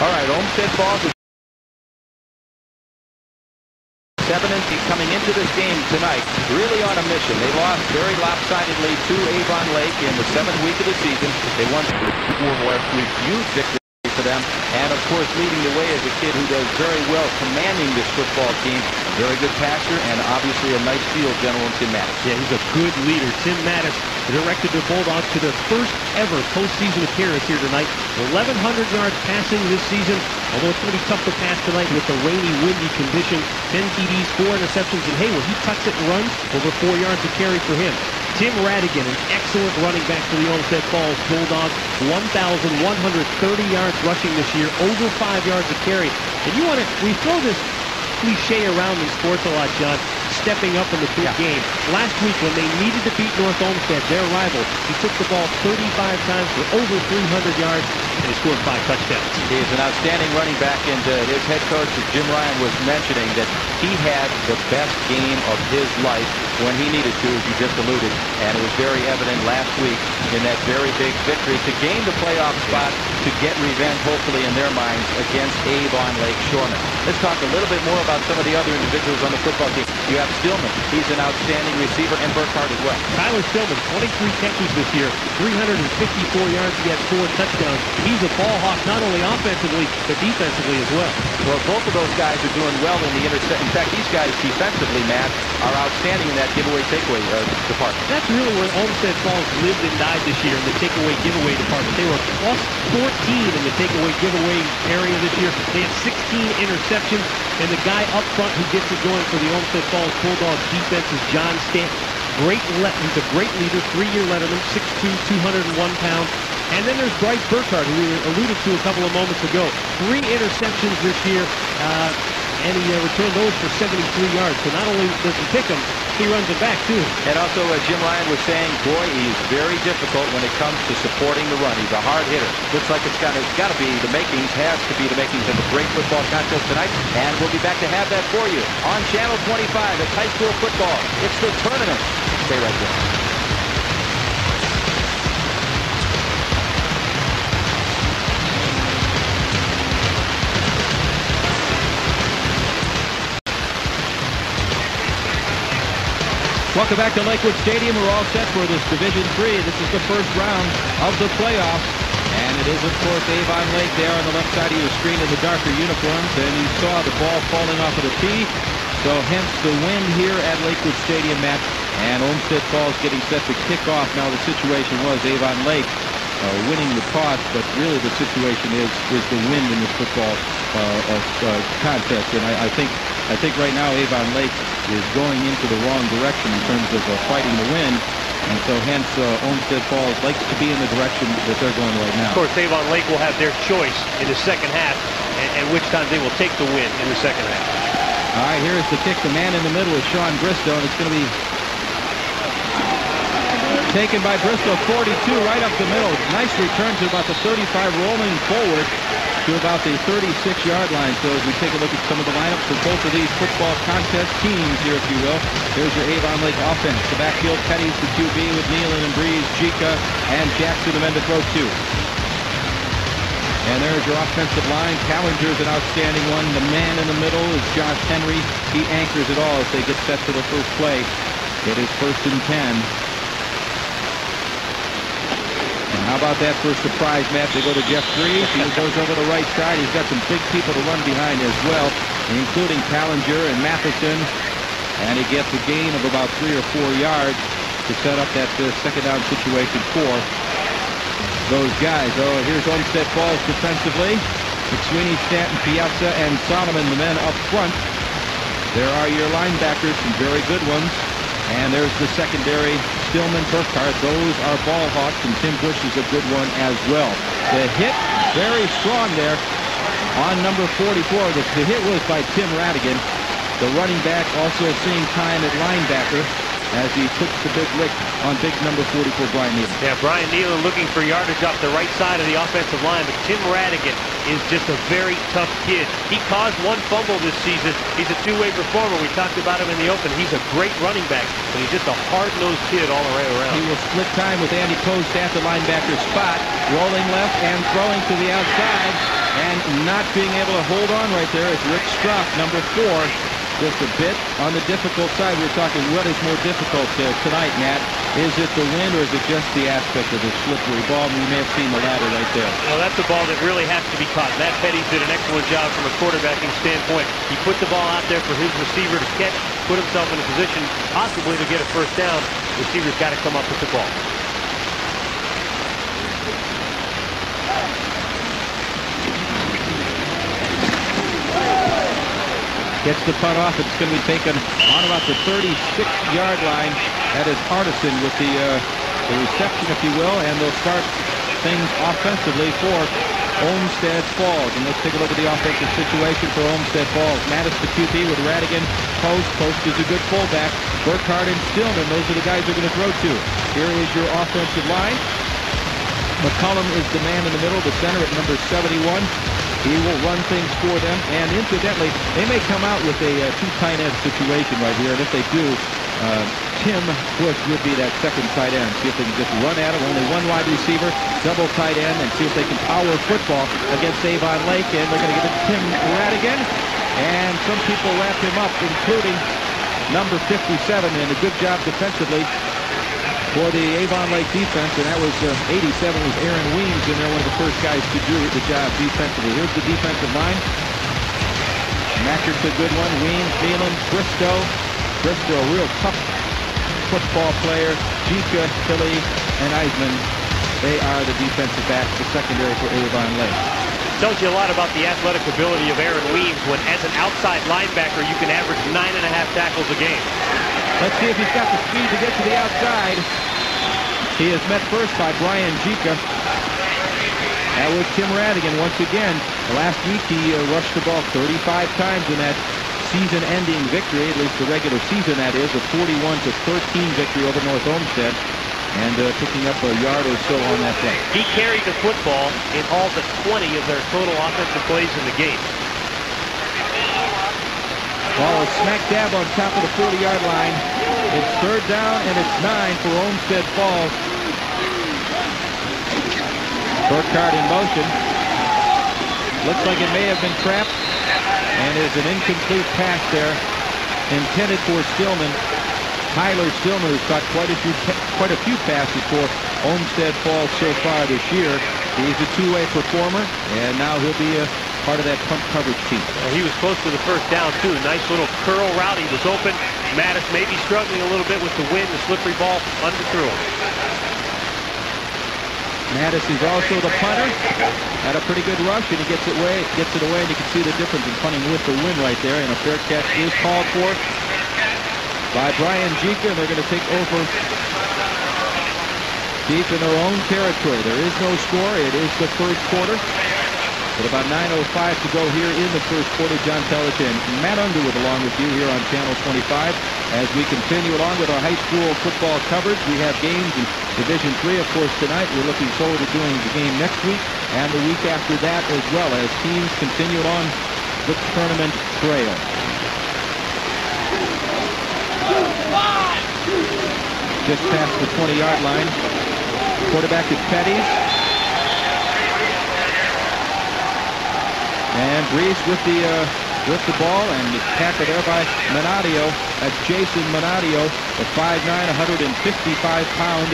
All right, Olmsted Falls is 7-8 coming into this game tonight, really on a mission. They lost very lopsidedly to Avon Lake in the 7th week of the season. They won last week. Huge victory for them, and of course leading the way is a kid who does very well commanding this football team. Very good passer and obviously a nice field general in Tim Mattis. Yeah, he's a good leader. Tim Mattis directed the Bulldogs to their first ever postseason appearance here tonight. 1,100 yards passing this season, although it's going to be tough to pass tonight with the rainy, windy conditions. 10 TDs, 4 interceptions, and hey, when he tucks it and runs, over 4 yards to carry for him. Tim Radigan, an excellent running back for the Olmsted Falls Bulldogs. 1,130 yards rushing this year, over 5 yards a carry. And we throw this cliche around in sports a lot, John, stepping up in the big game. Last week when they needed to beat North Olmsted, their rival, he took the ball 35 times for over 300 yards, and he scored 5 touchdowns. He is an outstanding running back, and his head coach, Jim Ryan, was mentioning that he had the best game of his life when he needed to, as you just alluded, and it was very evident last week in that very big victory to gain the playoff spot, to get revenge, hopefully, in their minds against Avon Lake Shoremen. Let's talk a little bit more about some of the other individuals on the football team. You have Stillman. He's an outstanding receiver, and Burkhart as well. Tyler Stillman, 23 catches this year, 354 yards, he had 4 touchdowns. He's a ball hawk, not only offensively, but defensively as well. Well, both of those guys are doing well in the intercept. In fact, these guys defensively, Matt, are outstanding in that takeaway department. That's really where Olmsted Falls lived and died this year, in the giveaway department. They were plus 14 in the giveaway area this year. They had 16 interceptions, and the guy up front who gets it going for the Olmsted Falls Bulldogs defense is John Stanton. He's a great leader, 3-year letterman, 6'2", 201 pounds. And then there's Bryce Burkhart, who we alluded to a couple of moments ago. 3 interceptions this year, and he returned those for 73 yards. So not only does he pick them, he runs it back too. And also, Jim Ryan was saying, boy, he's very difficult when it comes to supporting the run. He's a hard hitter. Looks like it's got to be the makings, has to be the makings of a great football contest tonight. And we'll be back to have that for you on Channel 25. It's high school football. It's the tournament. Stay right there. Welcome back to Lakewood Stadium. We're all set for this Division III. This is the first round of the playoffs. And it is, of course, Avon Lake there on the left side of your screen in the darker uniforms. And you saw the ball falling off of the tee. So hence the win here at Lakewood Stadium, Matt. And Olmsted Falls getting set to kick off. Now the situation was Avon Lake winning the toss, but really the situation is the wind in this football contest. And I think right now Avon Lake is going into the wrong direction in terms of fighting the wind. And so hence Olmsted Falls likes to be in the direction that they're going right now. Of course, Avon Lake will have their choice in the second half, and which time they will take the win in the second half. All right, here's the kick. The man in the middle is Sean Bristow, and it's going to be taken by Bristow, 42, right up the middle. Nice return to about the 35, rolling forward to about the 36-yard line. So as we take a look at some of the lineups for both of these football contest teams here, if you will. Here's your Avon Lake offense. The backfield, Petty's the QB with Nealon and Breeze, Jika, and Jackson, the men to throw to. And there's your offensive line. Callinger's an outstanding one. The man in the middle is Josh Henry. He anchors it all as they get set for the first play. It is 1st and 10. How about that for a surprise, Matt? They go to Jeff Breeze. He goes over the right side. He's got some big people to run behind as well, including Callinger and Matheson. And he gets a gain of about 3 or 4 yards to set up that second down situation for those guys. Oh, here's Olmsted Falls defensively. McSweeney, Stanton, Piazza, and Solomon, the men up front. There are your linebackers, some very good ones. And there's the secondary, Stillman, Burkhart. Those are ball hawks, and Tim Bush is a good one as well. The hit, very strong there on number 44. The hit was by Tim Radigan. The running back also seeing time at linebacker as he took the big lick on big number 44, Brian Nealon. Yeah, Brian Nealon looking for yardage off the right side of the offensive line, but Tim Radigan is just a very tough kid. He caused 1 fumble this season. He's a two-way performer. We talked about him in the open. He's a great running back, but he's just a hard-nosed kid all the way around. He will split time with Andy Post at the linebacker spot, rolling left and throwing to the outside, and not being able to hold on right there is Rick Struck, number 4. Just a bit on the difficult side. We're talking what is more difficult tonight, Matt. Is it the wind or is it just the aspect of the slippery ball? And you may have seen the latter right there. Well, that's a ball that really has to be caught. Matt Petty did an excellent job from a quarterbacking standpoint. He put the ball out there for his receiver to catch, put himself in a position possibly to get a first down. The receiver's got to come up with the ball. Gets the punt off. It's going to be taken on about the 36-yard line. That is Hardison with the reception, if you will, and they'll start things offensively for Olmsted Falls. And let's take a look at the offensive situation for Olmsted Falls. Mattis, the QB, with Radigan. Post is a good fullback. Burkhardt and Stillman, those are the guys they're going to throw to. Here is your offensive line. McCullum is the man in the middle, the center at number 71. He will run things for them, and incidentally, they may come out with a two tight end situation right here, and if they do, Tim Bush would be that second tight end. See if they can just run at him, only one wide receiver, double tight end, and see if they can power football against Avon Lake, and they're going to give it to Tim Radigan, and some people wrap him up, including number 57, and a good job defensively for the Avon Lake defense, and that was 87 was Aaron Weems in there, one of the first guys to do the job defensively. Here's the defensive line. Mackert's a good one. Weems, Phelan, Bristow, a real tough football player. Jika, Tilly, and Eisman, they are the defensive backs, the secondary for Avon Lake. Tells you a lot about the athletic ability of Aaron Weems when, as an outside linebacker, you can average 9.5 tackles a game. Let's see if he's got the speed to get to the outside. He is met first by Brian Jika. That was Tim Radigan once again. Last week he rushed the ball 35 times in that season-ending victory, at least the regular season that is, a 41-13 victory over North Olmsted, and picking up a yard or so on that play. He carried the football in all but 20 of their total offensive plays in the game. Ball is smack dab on top of the 40-yard line. It's third down, and it's 9 for Olmsted Falls. Burkhardt in motion. Looks like it may have been trapped, and is an incomplete pass there, intended for Stillman. Tyler Stillman has caught quite a few passes for Olmsted Falls so far this year. He's a two-way performer, and now he'll be a part of that punt coverage team. Well, he was close to the first down, too. Nice little curl route. He was open. Mattis may be struggling a little bit with the wind. The slippery ball underthrew him. Mattis is also the punter. Had a pretty good rush, and he gets it away, and you can see the difference in punting with the wind right there. And a fair catch is called for by Brian Jika, and they're going to take over deep in their own territory. There is no score. It is the first quarter. With about 9:05 to go here in the first quarter, John Telich and Matt Underwood along with you here on Channel 25. As we continue along with our high school football coverage, we have games in Division III, of course, tonight. We're looking forward to doing the game next week and the week after that as well, as teams continue on the tournament trail. Just past the 20-yard line. Quarterback is Petty. And Breeze with the ball, and the tackle there by Manadio. That's Jason Manadio, the 5'9", 155-pound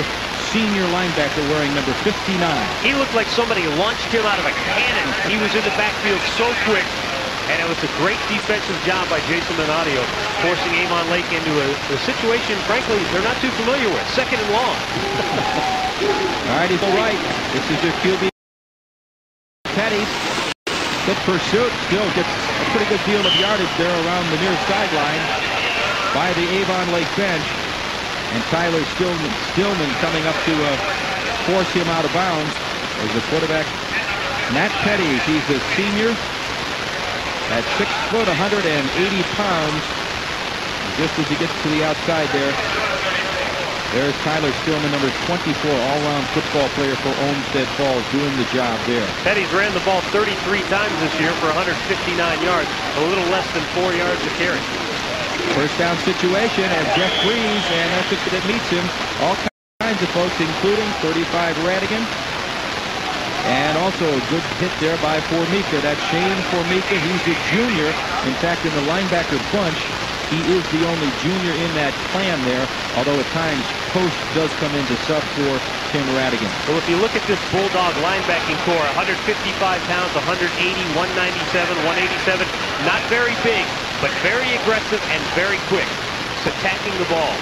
senior linebacker wearing number 59. He looked like somebody launched him out of a cannon. He was in the backfield so quick, and it was a great defensive job by Jason Manadio, forcing Avon Lake into a situation, frankly, they're not too familiar with. Second and long. All right, he's all right. This is your QB. Petty. Good pursuit, still gets a pretty good deal of yardage there around the near sideline by the Avon Lake bench. And Tyler Stillman coming up to force him out of bounds as the quarterback, Nat Petty. He's a senior at 6 foot, 180 pounds. Just as he gets to the outside there, there's Tyler Stillman, number 24, all-round football player for Olmsted Falls, doing the job there. Petty's ran the ball 33 times this year for 159 yards, a little less than 4 yards a carry. First down situation, and Jeff Breeze, and that's it that meets him. All kinds of folks, including 35 Radigan, And also a good hit there by Formica. That's Shane Formica. He's a junior. In fact, in the linebacker bunch, he is the only junior in that clan there, although at times Post does come in to sub for Tim Radigan. Well, if you look at this Bulldog linebacking core, 155 pounds, 180, 197, 187, not very big, but very aggressive and very quick. It's attacking the ball.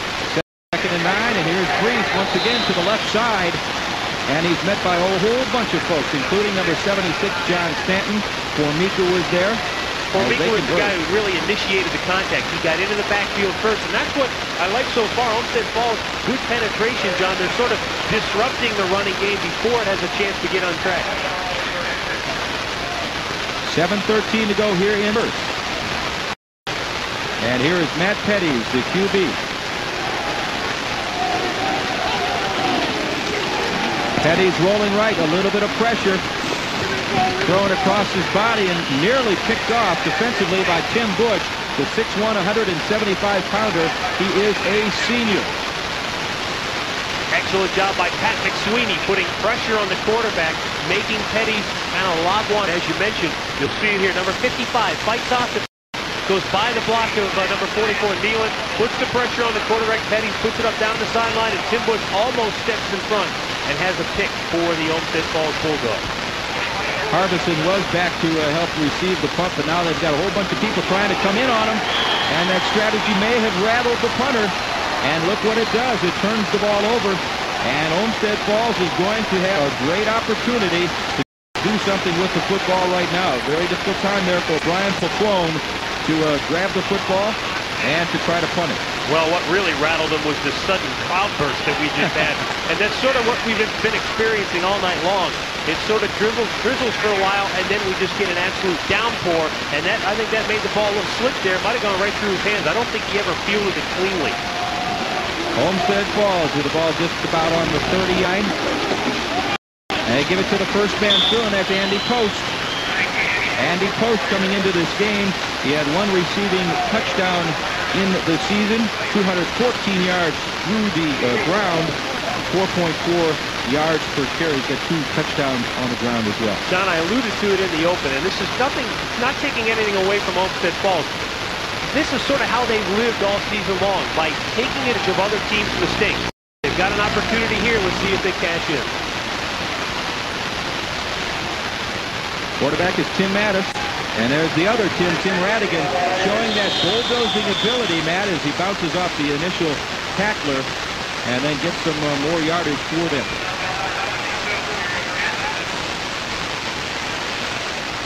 2nd and 9, and here's Brees once again to the left side. And he's met by a whole bunch of folks, including number 76, John Stanton. Formica was there. Formica was the guy who really initiated the contact. He got into the backfield first, and that's what I like so far. Olmsted Falls, good penetration, John. They're sort of disrupting the running game before it has a chance to get on track. 7:13 to go here in first. And here is Matt Petties, the QB. Petties rolling right, a little bit of pressure. Thrown across his body and nearly picked off defensively by Tim Bush, the 6'1", 175-pounder. He is a senior. Excellent job by Pat McSweeney putting pressure on the quarterback, making Petties kind of lob one. As you mentioned, you'll see it here. Number 55 fights off the goes by the block of number 44, Nealon, puts the pressure on the quarterback. Petties puts it up down the sideline, and Tim Bush almost steps in front and has a pick for the Olmsted Falls Bulldogs. Harbison was back to help receive the punt, but now they've got a whole bunch of people trying to come in on him, and that strategy may have rattled the punter. And look what it does. It turns the ball over, and Olmsted Falls is going to have a great opportunity to do something with the football right now. Very difficult time there for Brian Paclone to grab the football and to try to punt it. Well, what really rattled them was the sudden cloudburst that we just had. And that's sort of what we've been experiencing all night long. It sort of drizzles for a while, and then we just get an absolute downpour. And that, I think that made the ball a little slip there. Might have gone right through his hands. I don't think he ever fielded it cleanly. Olmsted Falls with the ball just about on the 30-line. And they give it to the first man through, and that's Andy Post. Andy Post coming into this game, he had one receiving touchdown in the season, 214 yards through the ground, 4.4 yards per carry. He's got 2 touchdowns on the ground as well. John, I alluded to it in the open, and this is nothing, not taking anything away from Olmsted Falls. This is sort of how they've lived all season long, by taking advantage of other teams' mistakes. They've got an opportunity here. Let's see if they cash in. Quarterback is Tim Mattis, and there's the other Tim Radigan, showing that bulldozing ability, Matt, as he bounces off the initial tackler and then gets some more yardage for them.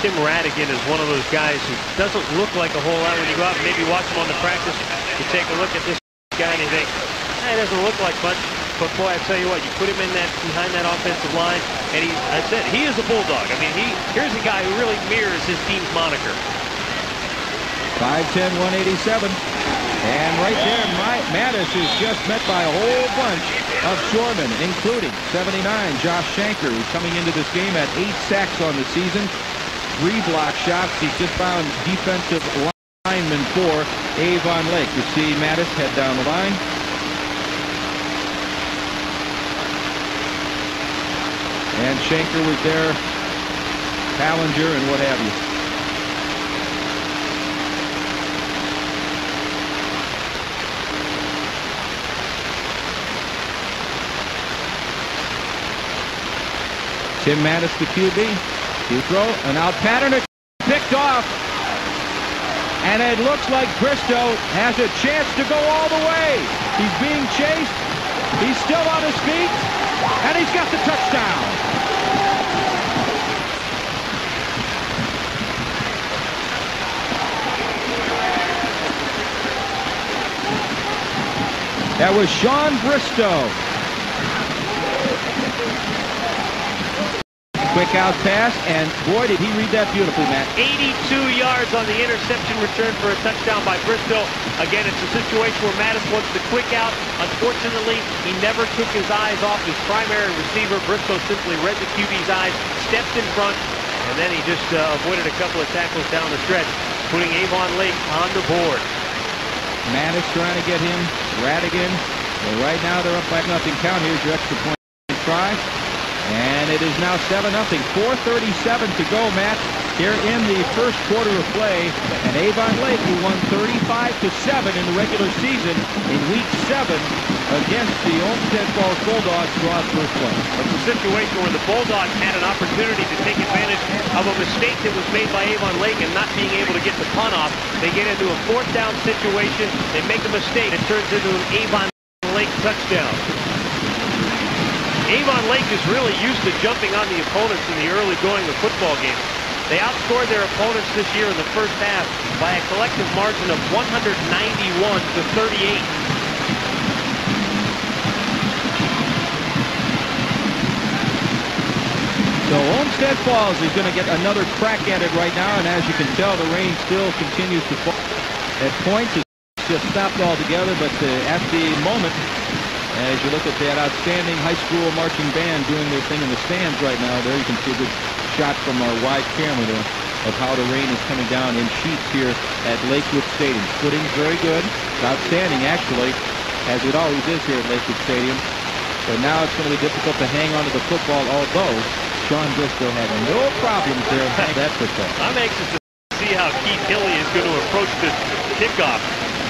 Tim Radigan is one of those guys who doesn't look like a whole lot. When you go out and maybe watch him on the practice, you take a look at this guy and you think, he doesn't look like much. But boy, I tell you what, you put him in behind that offensive line, and I said, he is a bulldog. I mean, here's a guy who really mirrors his team's moniker. 5'10", 187. And right there, Mattis is just met by a whole bunch of shoremen, including 79, Josh Shanker, who's coming into this game at 8 sacks on the season, 3 block shots. He's just found defensive lineman for Avon Lake. You see Mattis head down the line. And Shanker was there, Ballinger, and what have you. Tim Mattis, the QB. He throw, an out pattern, picked off. And it looks like Bristow has a chance to go all the way. He's being chased. He's still on his feet. And he's got the touchdown. That was Sean Bristow. Quick out pass, and boy, did he read that beautifully, Matt. 82 yards on the interception return for a touchdown by Bristow. Again, it's a situation where Mattis wants the quick out. Unfortunately, he never took his eyes off his primary receiver. Bristow simply read the QB's eyes, stepped in front, and then he just avoided a couple of tackles down the stretch, putting Avon Lake on the board. Mattis trying to get him. Radigan. Well, right now they're up by nothing count. Here's your extra point try. And it is now 7-0. 4:37 to go, Matt, here in the first quarter of play. And Avon Lake, who won 35-7 in the regular season in Week 7 against the Olmsted Falls Bulldogs, draws first play. It's a situation where the Bulldogs had an opportunity to take advantage of a mistake that was made by Avon Lake and not being able to get the punt off. They get into a fourth down situation. They make a mistake. It turns into an Avon Lake touchdown. Avon Lake is really used to jumping on the opponents in the early going of football games. They outscored their opponents this year in the first half by a collective margin of 191-38. So Olmsted Falls is going to get another crack at it right now, and as you can tell, the rain still continues to fall. At points, it's just stopped altogether, but at the moment, as you look at that outstanding high school marching band doing their thing in the stands right now, there you can see a good shot from our wide camera there of how the rain is coming down in sheets here at Lakewood Stadium. Footing's very good. It's outstanding, actually, as it always is here at Lakewood Stadium. But now it's going to be difficult to hang on to the football, although Sean Briscoe had no problems there with that football. I'm anxious to see how Keith Hilly is going to approach this kickoff.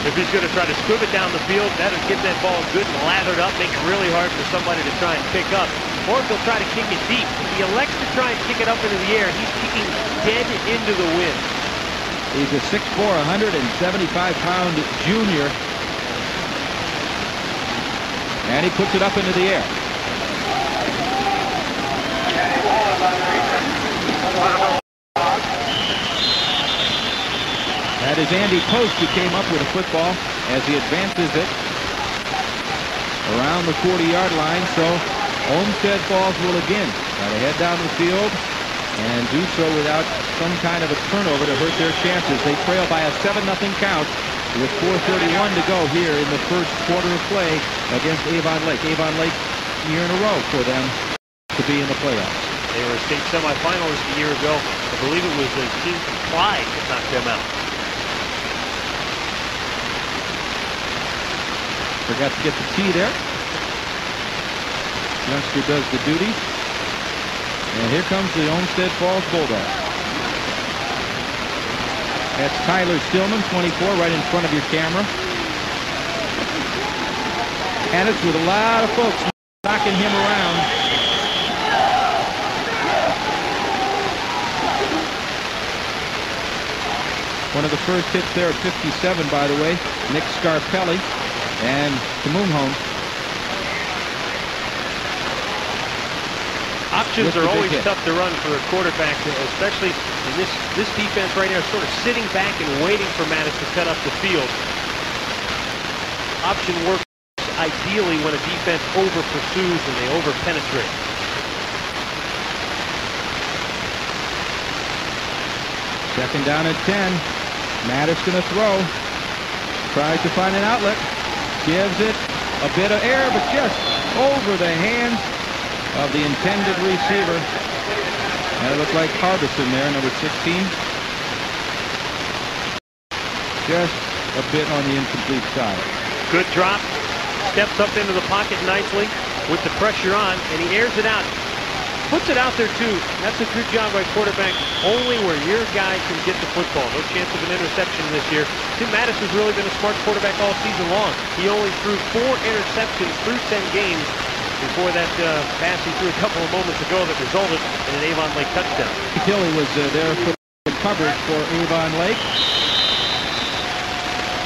If he's going to try to scoop it down the field, that'll get that ball good and lathered up, make it really hard for somebody to try and pick up. Or if he'll try to kick it deep. If he elects to try and kick it up into the air, he's kicking dead into the wind. He's a 6'4", 175-pound junior. And he puts it up into the air. That is Andy Post who came up with a football as he advances it around the 40-yard line. So Olmsted Falls will again try to head down the field and do so without some kind of a turnover to hurt their chances. They trail by a 7-0 count with 4:31 to go here in the first quarter of play against Avon Lake. Avon Lake year in a row for them to be in the playoffs. They were a state semifinalist a year ago. I believe it was a team from Clyde that knocked them out. Forgot to get the tee there. Youngster does the duties. And here comes the Olmsted Falls Bulldogs. That's Tyler Stillman, 24, right in front of your camera. And it's with a lot of folks knocking him around. One of the first hits there at 57, by the way, Nick Scarpelli and Tamoomhome. Options are always tough to run for a quarterback, especially in this defense right now, sort of sitting back and waiting for Mattis to cut up the field. Option works ideally when a defense over-pursues and they over-penetrate. Second down at 10. Mattis going to throw. Tries to find an outlet. Gives it a bit of air, but just over the hands of the intended receiver. And it looked like Harbison there, number 16. Just a bit on the incomplete side. Good drop. Steps up into the pocket nicely with the pressure on, and he airs it out. Puts it out there, too. That's a good job by quarterback, only where your guy can get the football. No chance of an interception this year. Tim Mattis has really been a smart quarterback all season long. He only threw 4 interceptions through 10 games before that pass he threw a couple of moments ago that resulted in an Avon Lake touchdown. Hilly was there for the coverage for Avon Lake.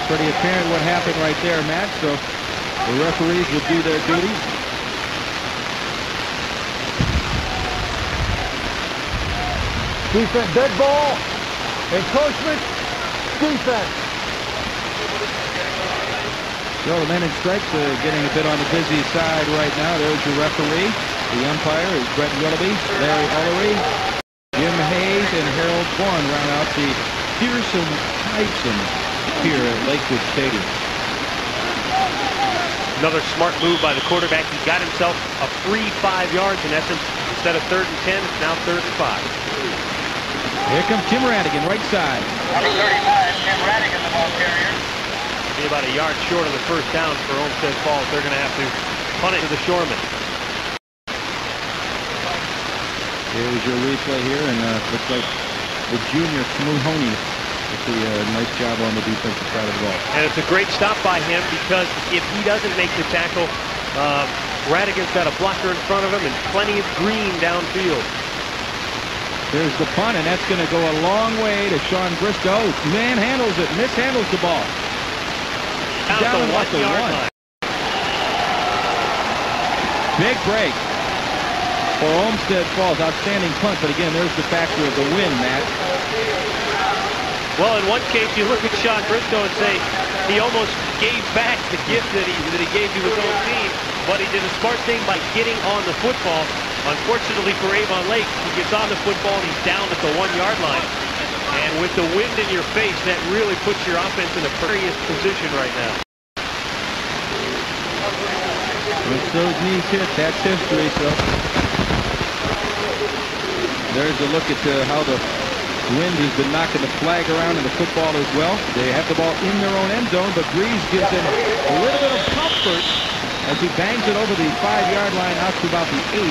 Pretty apparent what happened right there, Matt. So the referees will do their duties. Defense, dead ball, encroachment, defense. So the men in stripes getting a bit on the busy side right now. There's your referee. The umpire is Brett Willoughby, Larry Ullery, Jim Hayes, and Harold Vaughn round out the fearsome Tyson here at Lakewood Stadium. Another smart move by the quarterback. He got himself a free 5 yards in essence. Instead of 3rd and 10, it's now 3rd and 5. Here comes Tim Radigan, right side. Number 35, Tim Radigan, the ball carrier. Be about a yard short of the first down for Olmsted Falls. They're going to have to punt it to the Shoremen. Here's your replay here, and looks like the junior Smuhoney with the nice job on the defensive side of the ball. And it's a great stop by him, because if he doesn't make the tackle, Radigan's got a blocker in front of him and plenty of green downfield. There's the punt, and that's going to go a long way to Sean Briscoe. Manhandles it, mishandles the ball. Down the 1 yard line. Big break for Olmsted Falls. Outstanding punt, but again, there's the factor of the win, Matt. Well, in one case, you look at Sean Briscoe and say he almost gave back the gift that he gave to his own team, but he did a smart thing by getting on the football. Unfortunately for Avon Lake, he gets on the football and he's down at the 1 yard line. And with the wind in your face, that really puts your offense in a precarious position right now. Once those knees hit, that's history. So there's a look at how the wind has been knocking the flag around in the football as well. They have the ball in their own end zone, but Breeze gives them a little bit of comfort as he bangs it over the 5 yard line out to about the 8.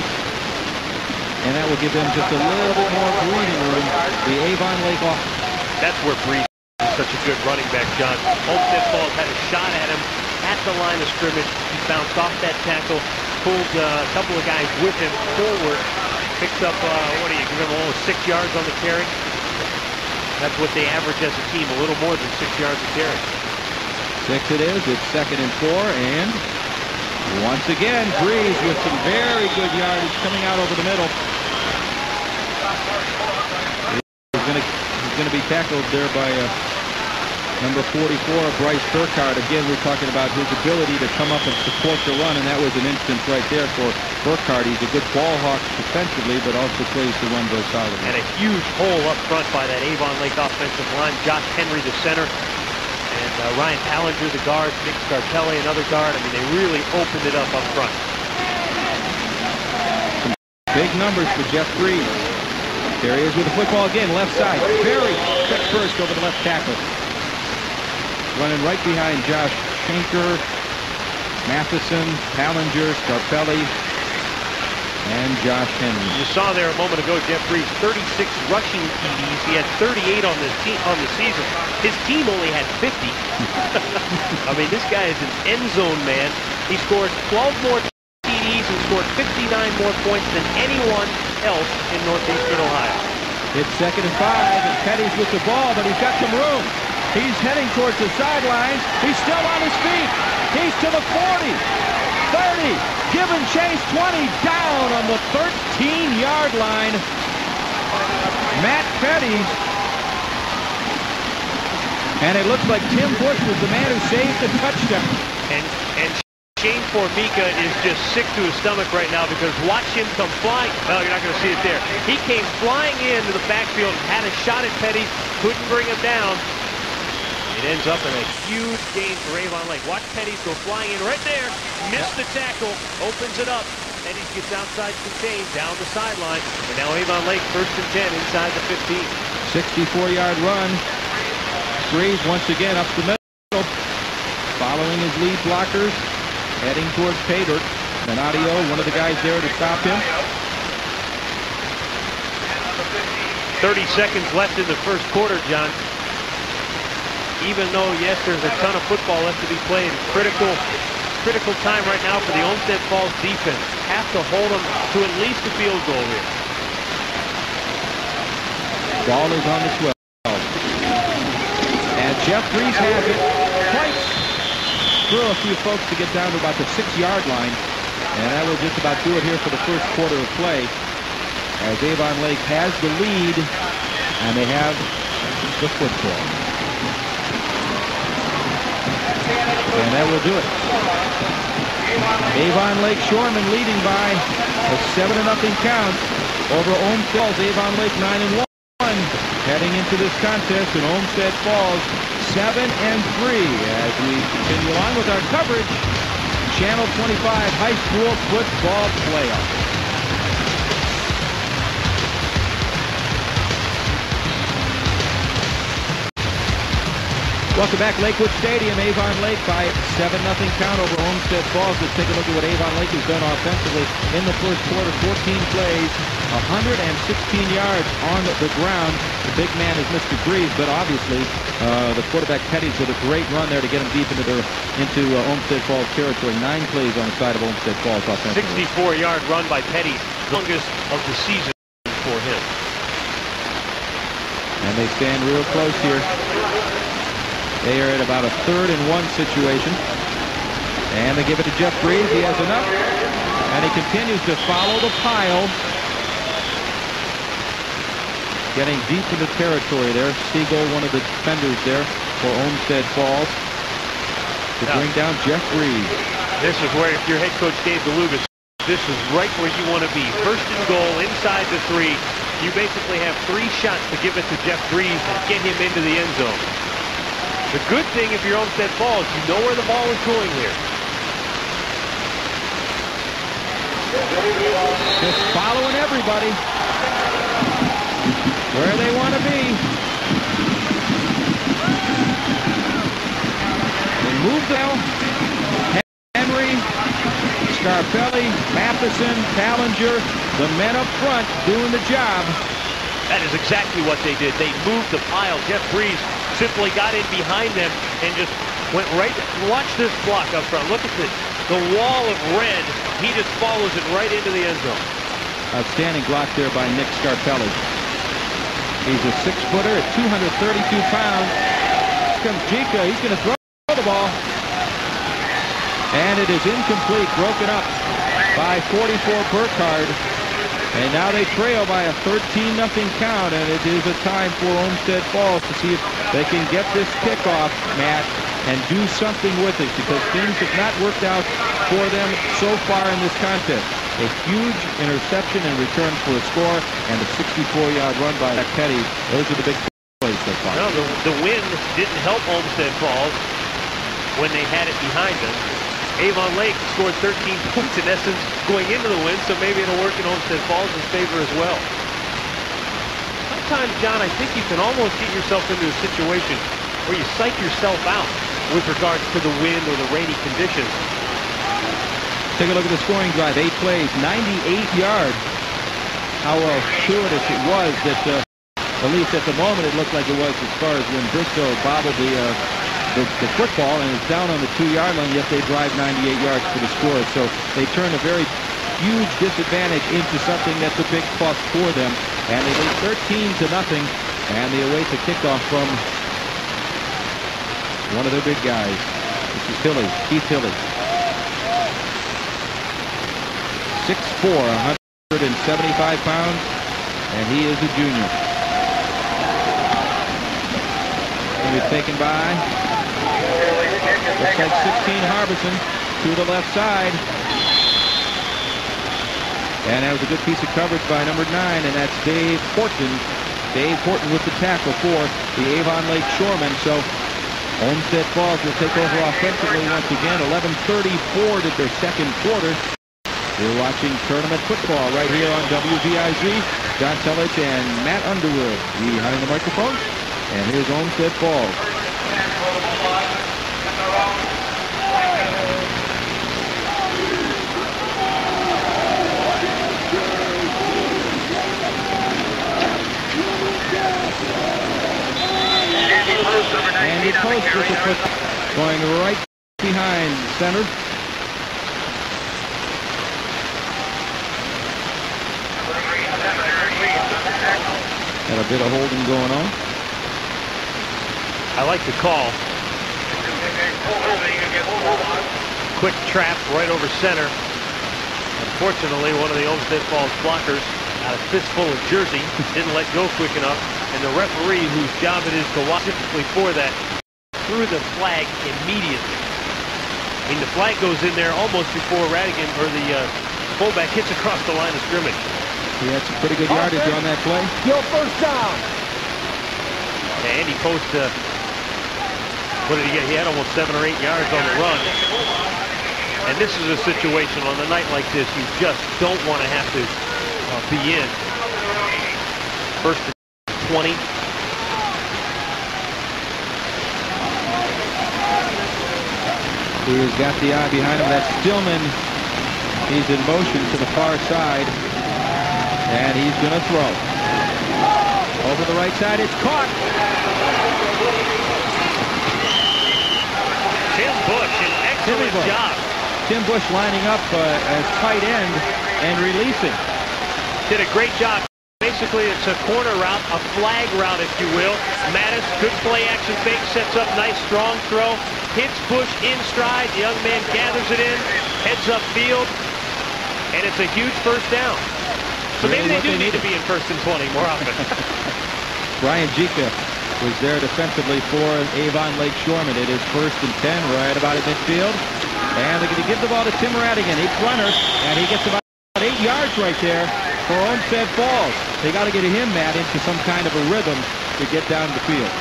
And that will give them just a little bit more breathing room. The Avon Lake offense. That's where Breeze is such a good running back, John. Olmsted Falls had a shot at him at the line of scrimmage. He bounced off that tackle, pulled a couple of guys with him forward, picked up, give him almost 6 yards on the carry. That's what they average as a team, a little more than 6 yards a carry. 6 it is. It's 2nd and 4, and once again, Breeze with some very good yardage coming out over the middle. He's going to be tackled there by number 44, Bryce Burkhardt. Again, we're talking about his ability to come up and support the run, and that was an instance right there for Burkhardt. He's a good ball hawk defensively, but also plays the run very solidly. And a huge hole up front by that Avon Lake offensive line. Josh Henry, the center, and Ryan Pallinger, the guard, Nick Scarpelli, another guard. I mean, they really opened it up front. Some big numbers for Jeff Breeze. There he is with the football again, left side. Very quick burst over the left tackle. Running right behind Josh Schenker, Matheson, Pallinger, Scarpelli, and Josh Henry. You saw there a moment ago, Jeff Breeze, 36 rushing TDs. He had 38 on the season. His team only had 50. I mean, this guy is an end zone man. He scored 12 more TDs and scored 59 more points than anyone else in Northeastern Ohio. It's 2nd and 5, and Petty's with the ball, but he's got some room. He's heading towards the sidelines. He's still on his feet. He's to the 40, 30, give and chase, 20, down on the 13-yard line. Matt Petty. And it looks like Tim Bush was the man who saved the touchdown. And Shane Formica is just sick to his stomach right now, because watch him come flying. Well, you're not going to see it there. He came flying into the backfield, had a shot at Petty, couldn't bring him down. It ends up in a huge gain for Avon Lake. Watch Petty go flying in right there, missed the tackle, opens it up. Petty gets outside contained, down the sideline. And now Avon Lake 1st and 10 inside the 15. 64-yard run. Breeze once again up the middle, following his lead blockers, heading towards Pater. Donadio, one of the guys there to stop him. 30 seconds left in the first quarter, John. Even though, yes, there's a ton of football left to be played, critical time right now for the Olmsted Falls defense. Have to hold them to at least a field goal here. Ball is on the 12. And Jeff Breeze has it. Quite through a few folks to get down to about the 6-yard line. And that will just about do it here for the first quarter of play, as Avon Lake has the lead, and they have the football. And that will do it. Avon Lake Shoreman leading by a 7-0 count over Olmsted Falls. Avon Lake 9-1. Heading into this contest in Olmsted Falls 7-3 as we continue on with our coverage. Channel 25 High School Football Playoff. Welcome back, Lakewood Stadium. Avon Lake by 7-0 count over Olmsted Falls. Let's take a look at what Avon Lake has done offensively in the first quarter. 14 plays, 116 yards on the ground. The big man is Mr. Breeze, but obviously the quarterback Petty's with a great run there to get him deep into Olmsted Falls territory. 9 plays on the side of Olmsted Falls offensively. 64-yard run by Petty, longest of the season for him. And they stand real close here. They are at about a 3rd and 1 situation. And they give it to Jeff Breeze. He has enough. And he continues to follow the pile. Getting deep into territory there. Siegel, one of the defenders there for Olmsted Falls, to bring down Jeff Breeze. This is where, if you're head coach Dave DeLugas, this is right where you want to be. 1st and goal, inside the 3. You basically have 3 shots to give it to Jeff Breeze and get him into the end zone. The good thing, if you're Olmsted Falls, you know where the ball is going here. Just following everybody where they want to be. They move down. Henry, Scarpelli, Matheson, Callinger, the men up front doing the job. That is exactly what they did. They moved the pile. Jeff Breeze simply got in behind them and just went right. Watch this block up front. Look at this. The wall of red. He just follows it right into the end zone. Outstanding block there by Nick Scarpelli. He's a 6-footer at 232 pounds. Here comes Jika. He's going to throw the ball. And it is incomplete. Broken up by 44 Burkhardt. And now they trail by a 13-0 count. And it is a time for Olmsted Falls to see if they can get this kickoff, Matt, and do something with it, because things have not worked out for them so far in this contest. A huge interception in return for a score, and a 64-yard run by Petty. Those are the big plays so far. No, the wind didn't help Olmsted Falls when they had it behind them. Avon Lake scored 13 points in essence going into the win, so maybe it'll work in Olmsted Falls' favor as well. Sometimes, John, I think you can almost get yourself into a situation where you psych yourself out with regards to the wind or the rainy conditions. Take a look at the scoring drive. 8 plays, 98 yards. How fortuitous it was that, at least at the moment, it looked like it was as far as when Bristow bobbled the football and it's down on the 2-yard line, yet they drive 98 yards for the score. So they turn a very huge disadvantage into something that's a big plus for them. And they lead 13-0, and they await the kickoff from one of their big guys. This is Hilly, Keith Hilly. 6'4", 175 pounds, and he is a junior. He was taken by, looks like 16 Harbison to the left side. And that was a good piece of coverage by number 9, and that's Dave Horton. Dave Horton with the tackle for the Avon Lake Shoremen. So Olmsted Falls will take over offensively once again. 11:34 to their second quarter. You're watching tournament football right here on WVIZ. John Telich and Matt Underwood behind the microphone. And here's Olmsted Falls. Andy Post with the foot going right behind center. Got a bit of holding going on. I like the call. Quick trap right over center. Unfortunately, one of the Olmsted Falls blockers got a fistful of jersey, didn't let go quick enough, and the referee, whose job it is to watch specifically for that, threw the flag immediately. I mean, the flag goes in there almost before Radigan, or the fullback, hits across the line of scrimmage. He had some pretty good yardage on that play. Your first down. And Andy Post, what did he get? He had almost 7 or 8 yards on the run. And this is a situation on a night like this you just don't want to have to be in. First and 20. He's got the eye behind him. That's Stillman. He's in motion to the far side. And he's going to throw. Over the right side, it's caught. Tim Bush, an excellent job. Tim Bush lining up as tight end and releasing. Did a great job. Basically, it's a corner route, a flag route, if you will. Mattis, good play action fake, sets up nice strong throw, hits Bush in stride. The young man gathers it in, heads up field, and it's a huge first down. So really maybe they do need to be in 1st and 20 more often. Brian Jika was there defensively for Avon Lake Shoreman. It is 1st and 10, right about at midfield. And they're going to give the ball to Tim Radigan, 8th runner, and he gets about 8 yards right there for Olmsted Falls. They got to get him, Matt, into some kind of a rhythm to get down the field.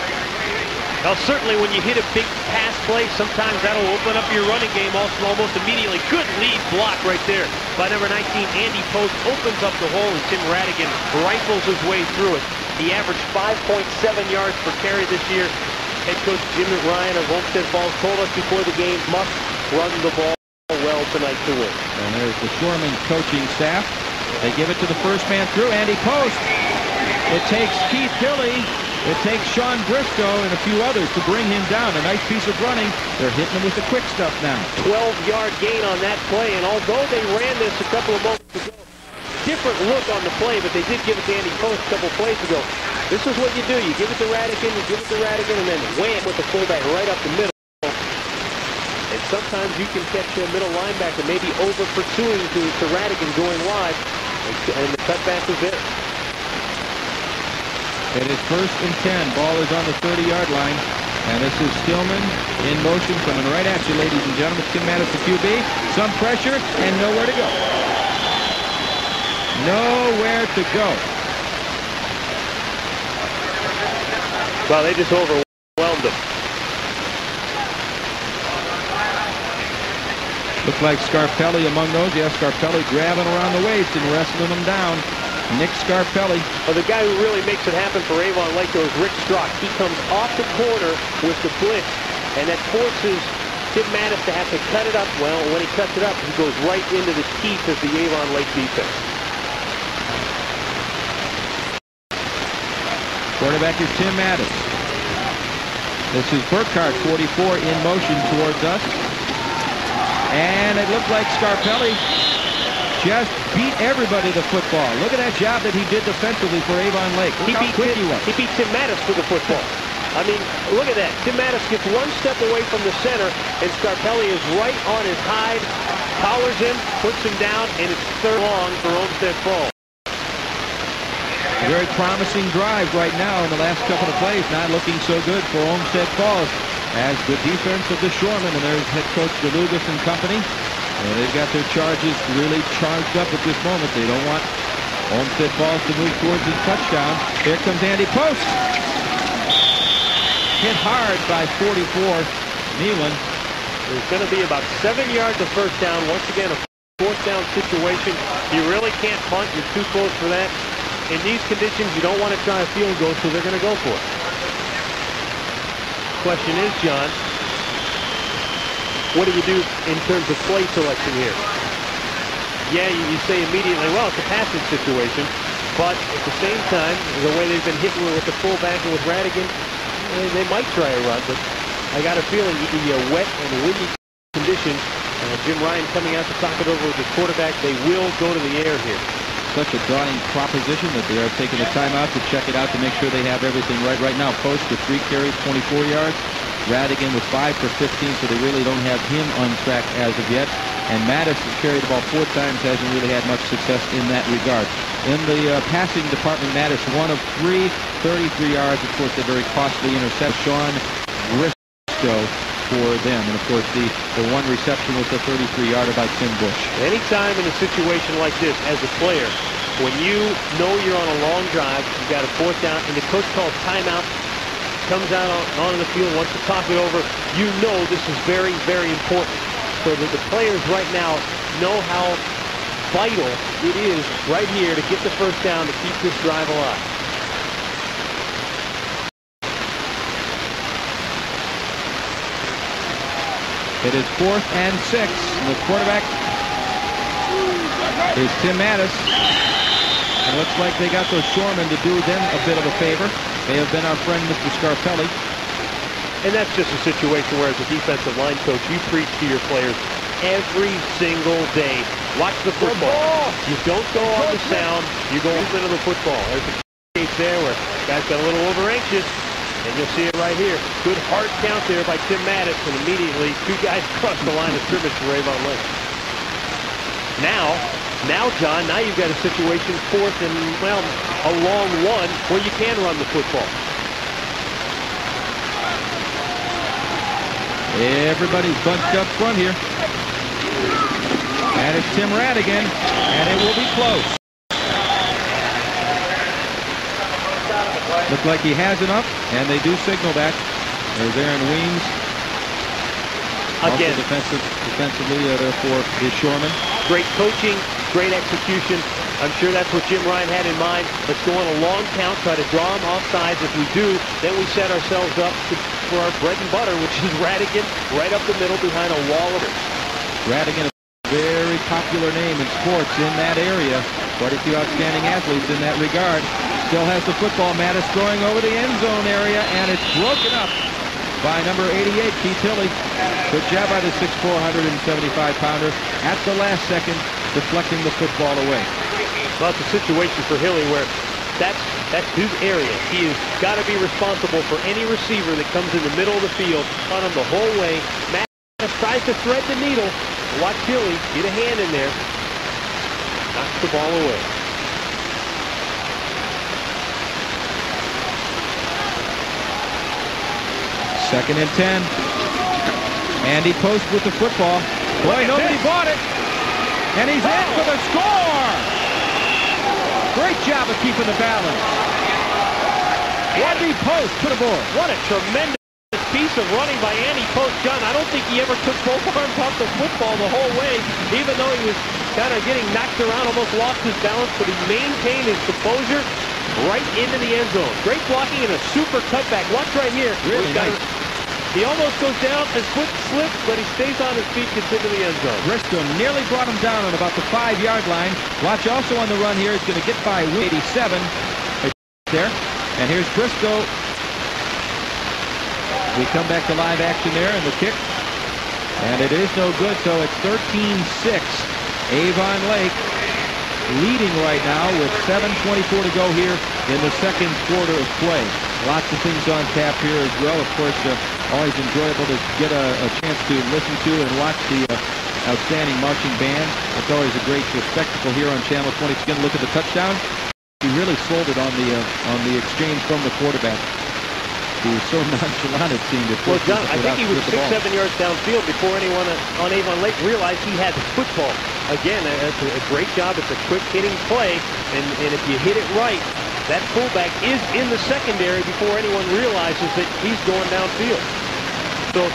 Well, certainly when you hit a big pass play, sometimes that'll open up your running game almost immediately. Good lead block right there by number 19, Andy Post, opens up the hole, and Tim Radigan rifles his way through it. He averaged 5.7 yards per carry this year. Head coach Jim Ryan of Olmsted Falls told us before the game, must run the ball well tonight to win. And there's the Shoreman coaching staff. They give it to the first man through, Andy Post. It takes Keith Hilly. It takes Sean Briscoe and a few others to bring him down. A nice piece of running. They're hitting him with the quick stuff now. 12-yard gain on that play, and although they ran this a couple of moments ago, different look on the play, but they did give it to Andy Post a couple plays ago. This is what you do. You give it to Radigan, and then wham with the fullback right up the middle. And sometimes you can catch a middle linebacker maybe over pursuing to Radigan going wide, and the cutback is there. It is 1st and 10. Ball is on the 30-yard line. And this is Stillman in motion, coming right at you, ladies and gentlemen. Tim Mattis, the QB. Some pressure and nowhere to go. Nowhere to go. Well, they just overwhelmed him. Looked like Scarpelli among those. Yeah, Scarpelli grabbing around the waist and wrestling them down. Nick Scarpelli. Well, the guy who really makes it happen for Avon Lake is Rick Strock. He comes off the corner with the blitz, and that forces Tim Mattis to have to cut it up. Well, when he cuts it up, he goes right into the teeth of the Avon Lake defense. Quarterback is Tim Mattis. This is Burkhart, 44, in motion towards us. And it looked like Scarpelli just beat everybody to the football. Look at that job that he did defensively for Avon Lake. Look how quick he was. He beat Tim Mattis to the football. I mean, look at that. Tim Mattis gets one step away from the center, and Scarpelli is right on his hide, collars him, puts him down, and it's 3rd long for Olmsted Falls. A very promising drive right now in the last couple of plays. Not looking so good for Olmsted Falls as the defense of the Shoreman, and there's head coach DeLugas and company. And they've got their charges really charged up at this moment. They don't want Olmsted Falls to move towards his touchdown. Here comes Andy Post. Hit hard by 44, Nealon. There's going to be about 7 yards of first down. Once again, a 4th down situation. You really can't punt. You're too close for that. In these conditions, you don't want to try a field goal, so they're going to go for it. Question is, John, what do you do in terms of play selection here? Yeah, you say immediately, well, it's a passing situation, but at the same time, the way they've been hitting with the fullback and with Radigan, they might try a run, but I got a feeling in a wet and windy condition, Jim Ryan coming out to talk it over with the quarterback, they will go to the air here. Such a daunting proposition that they are taking the timeout to check it out to make sure they have everything right. Right now, Post with 3 carries, 24 yards. Radigan with 5 for 15, so they really don't have him on track as of yet. And Mattis has carried the ball 4 times, hasn't really had much success in that regard. In the passing department, Mattis 1 of 3, 33 yards. Of course, a very costly interception. Sean Briscoe for them. And of course, the 1 reception was the 33-yarder by Tim Bush. Anytime in a situation like this, as a player, when you know you're on a long drive, you got a 4th down, and the coach calls timeout, comes out onto the field, wants to talk it over, you know this is very, very important. So that the players right now know how vital it is right here to get the first down to keep this drive alive. It is 4th and 6. And the quarterback is Tim Mattis. And looks like they got those shoremen to do them a bit of a favor. They have been our friend, Mr. Scarpelli. And that's just a situation where, as a defensive line coach, you preach to your players every single day. Watch the football. You don't go on the sound. You go into the football. There's a case there where guys got a little over anxious. And you'll see it right here. Good hard count there by Tim Mattis. And immediately, two guys cross the line of scrimmage for Avon Lake. Now, John, now you've got a situation, 4th and, well, a long one where you can run the football. Everybody's bunched up front here. And it's Tim Radigan, and it will be close. Look like he has enough, and they do signal that. There's Aaron Weems. Again, defensively for his shoreman. Great coaching, great execution. I'm sure that's what Jim Ryan had in mind. Let's go on a long count, try to draw them off sides. If we do, then we set ourselves up for our bread and butter, which is Radigan right up the middle behind a wall of it. Radigan, a very popular name in sports in that area. Quite a few outstanding athletes in that regard. Still has the football. Mattis throwing over the end zone area, and it's broken up by number 88, Keith Hilly. Good job by the 6'4", 175-pounder at the last second, deflecting the football away. Well, it's a situation for Hilly where that's his area. He has got to be responsible for any receiver that comes in the middle of the field, on him the whole way. Mattis tries to thread the needle. Watch Hilly get a hand in there. Knocks the ball away. Second and 10. Andy Post with the football. Boy, nobody bought it. And he's in for the score. Great job of keeping the balance. Andy Post to the board. What a tremendous piece of running by Andy Post. John, I don't think he ever took both arms off the football the whole way, even though he was kind of getting knocked around, almost lost his balance, but he maintained his composure right into the end zone. Great blocking and a super cutback. Watch right here. Really nice. He almost goes down, his foot slips, but he stays on his feet, gets into the end zone. Bristow nearly brought him down on about the 5-yard line. Watch also on the run here. He's going to get by 87 there. And here's Bristow. We come back to live action there, and the kick. And it is no good, so it's 13-6. Avon Lake leading right now with 7:24 to go here in the second quarter of play. Lots of things on tap here as well. Of course, always enjoyable to get a chance to listen to and watch the outstanding marching band. It's always a great spectacle here on Channel 20. Again, look at the touchdown. He really sold it on the exchange from the quarterback. He was so nonchalant, it seemed. Well, John, I think he was 6-7 yards downfield before anyone on Avon Lake realized he had the football. Again, that's a great job. It's a quick-hitting play, and if you hit it right, that fullback is in the secondary before anyone realizes that he's going downfield.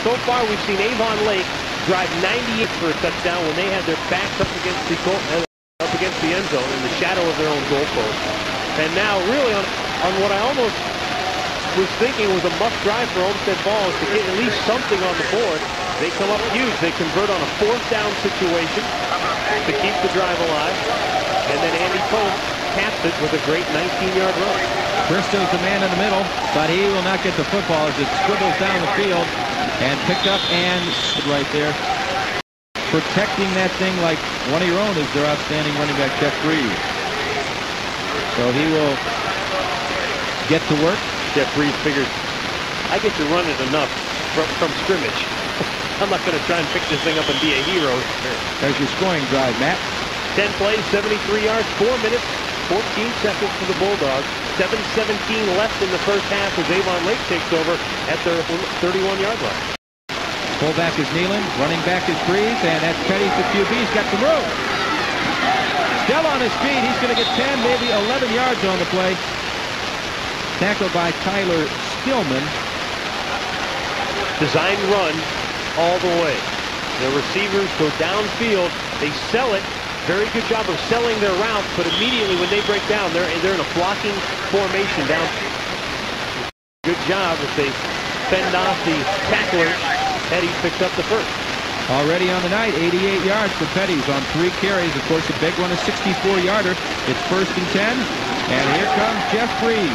So far we've seen Avon Lake drive 98 for a touchdown when they had their backs up against the end zone in the shadow of their own goalpost. And now really on what I almost was thinking was a must drive for Olmsted Falls to get at least something on the board. They come up huge. They convert on a 4th down situation to keep the drive alive. And then Andy Post caps it with a great 19-yard run. Bristow's the man in the middle, but he will not get the football as it scribbles down the field and picked up and right there. Protecting that thing like one of your own is their outstanding running back, Jeff Breeze. So he will get to work. Jeff Breeze figures, I get to run it enough from scrimmage. I'm not going to try and pick this thing up and be a hero. There's your scoring drive, Matt. 10 plays, 73 yards, 4 minutes, 14 seconds for the Bulldogs. 7:17 left in the first half as Avon Lake takes over at their 31-yard line. Fullback is Nealon, running back is Breeze, and that's Petty to QB. He's got some room. Still on his feet. He's going to get 10, maybe 11 yards on the play. Tackled by Tyler Stillman. Design run all the way. The receivers go downfield. They sell it. Very good job of selling their routes, but immediately when they break down, they're in a blocking formation down. Good job as they fend off the tackler. Petty picks up the first. Already on the night, 88 yards for Petty's on 3 carries. Of course, the big one, a 64-yarder. It's 1st and 10. And here comes Jeff Breeze.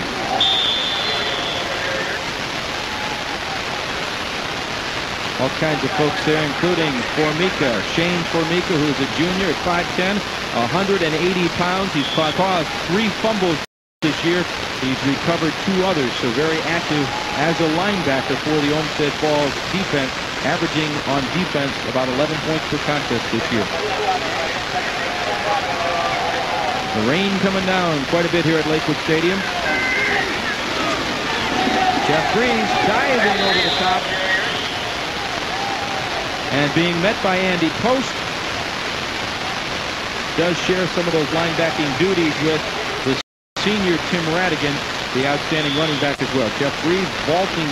All kinds of folks there, including Formica, Shane Formica, who's a junior at 5'10", 180 pounds. He's caused 3 fumbles this year. He's recovered 2 others, so very active as a linebacker for the Olmsted Falls defense, averaging on defense about 11 points per contest this year. The rain coming down quite a bit here at Lakewood Stadium. Jeff Breeze diving over the top and being met by Andy Post. Does share some of those linebacking duties with the senior Tim Radigan, the outstanding running back as well. Jeff Breeze vaulting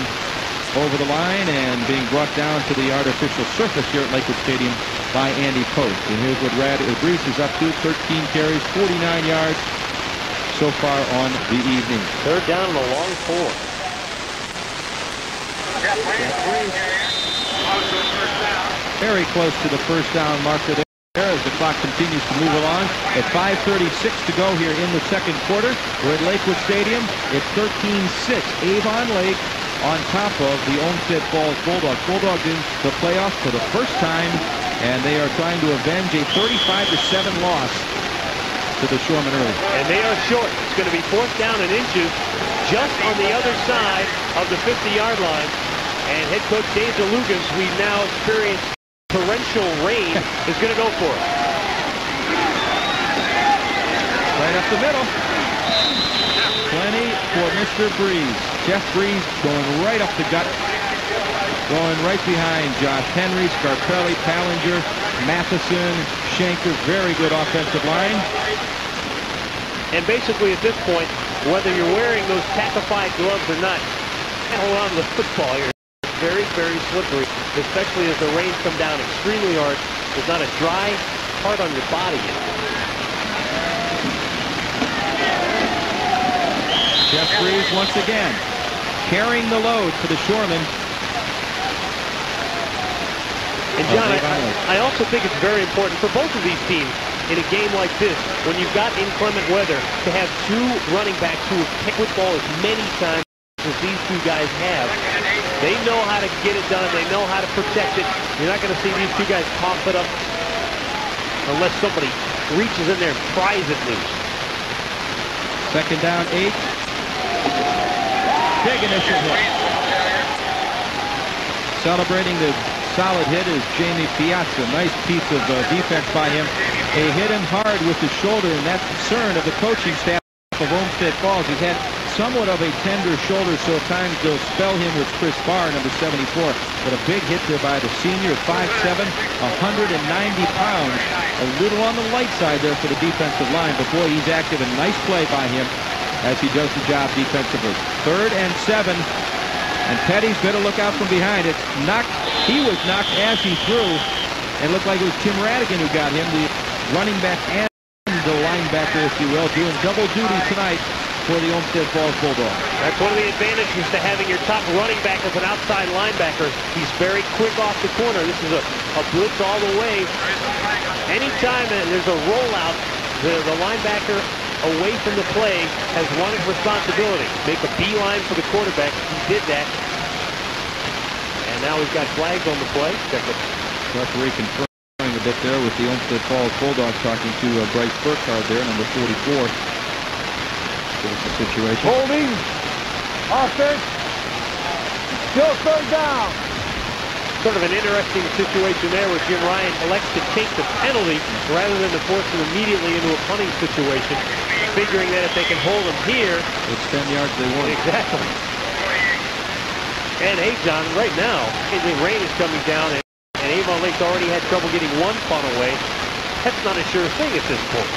over the line and being brought down to the artificial surface here at Lakewood Stadium by Andy Post. And here's what Breeze is up to: 13 carries, 49 yards so far on the evening. 3rd down and a long 4. Jeff Breeze. Very close to the 1st down marker there as the clock continues to move along. At 5:36 to go here in the 2nd quarter. We're at Lakewood Stadium. It's 13-6. Avon Lake on top of the Olmsted Falls Bulldogs. Bulldogs in the playoffs for the first time, and they are trying to avenge a 35-7 loss to the Shoremen early. And they are short. It's going to be 4th down and inches just on the other side of the 50-yard line. And head coach Dave DeLugas, we've now experienced torrential rain, is going to go for it. Right up the middle. Plenty for Mr. Breeze. Jeff Breeze going right up the gut. Going right behind Josh Henry, Scarpelli, Pallinger, Matheson, Shanker. Very good offensive line. And basically at this point, whether you're wearing those Tactify gloves or not, hold on to the football here. Very, very slippery, especially as the rains come down extremely hard. There's not a dry part on your body yet. Jeff Breeze once again carrying the load for the Shoremen. And John, I also think it's very important for both of these teams in a game like this, when you've got inclement weather, to have 2 running backs who have picked football as many times as these 2 guys have. They know how to get it done. They know how to protect it. You're not going to see these 2 guys cough it up unless somebody reaches in there and pries it loose. 2nd down, 8. Big initial hit. Celebrating the solid hit is Jamie Piazza. Nice piece of defense by him. They hit him hard with the shoulder, and that's concern of the coaching staff of Olmsted Falls. He's had somewhat of a tender shoulder, so at times they'll spell him with Chris Barr, number 74. But a big hit there by the senior at 5'7", 190 pounds. A little on the light side there for the defensive line, but boy, he's active. A nice play by him as he does the job defensively. 3rd and 7. And Petty's better look out from behind. It's knocked. He was knocked as he threw. It looked like it was Tim Radigan who got him, the running back and the linebacker, if you will, doing double duty tonight for the Olmsted Falls Bulldogs. That's one of the advantages to having your top running back as an outside linebacker. He's very quick off the corner. This is a blitz all the way. Anytime there's a rollout, the linebacker away from the play has one responsibility: make a beeline for the quarterback. He did that. And now he's got flags on the play. Referee confirming a bit there with the Olmsted Falls Bulldogs talking to Bryce Burkhardt there, number 44. Give us the situation. Holding. Offense. Still 3rd down. Sort of an interesting situation there where Jim Ryan elects to take the penalty rather than to force him immediately into a punting situation, figuring that if they can hold him here, it's 10 yards they want. Exactly. And hey, John, right now, the rain is coming down, and Avon Lake's already had trouble getting 1 punt away. That's not a sure thing at this point.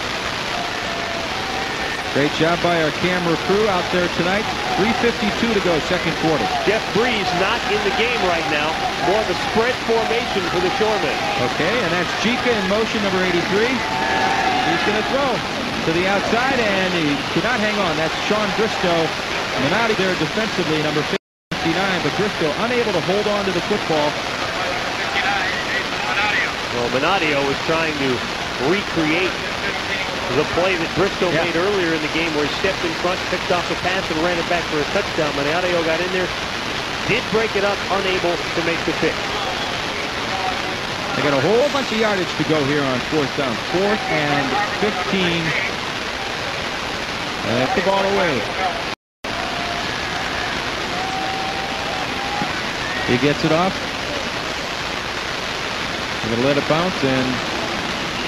Great job by our camera crew out there tonight. 3:52 to go, 2nd quarter. Jeff Breeze not in the game right now. More of a spread formation for the Shoremen. Okay, and that's Chica in motion, number 83. He's going to throw to the outside, and he could not hang on. That's Sean Bristow. Minotti there defensively, number 59, but Bristow unable to hold on to the football. Well, Minadio was trying to recreate the play that Briscoe made earlier in the game where he stepped in front, picked off the pass, and ran it back for a touchdown. Minadio got in there, did break it up, unable to make the pick. They got a whole bunch of yardage to go here on 4th down. 4th and 15. That's the ball away. He gets it off. They're going to let it bounce, and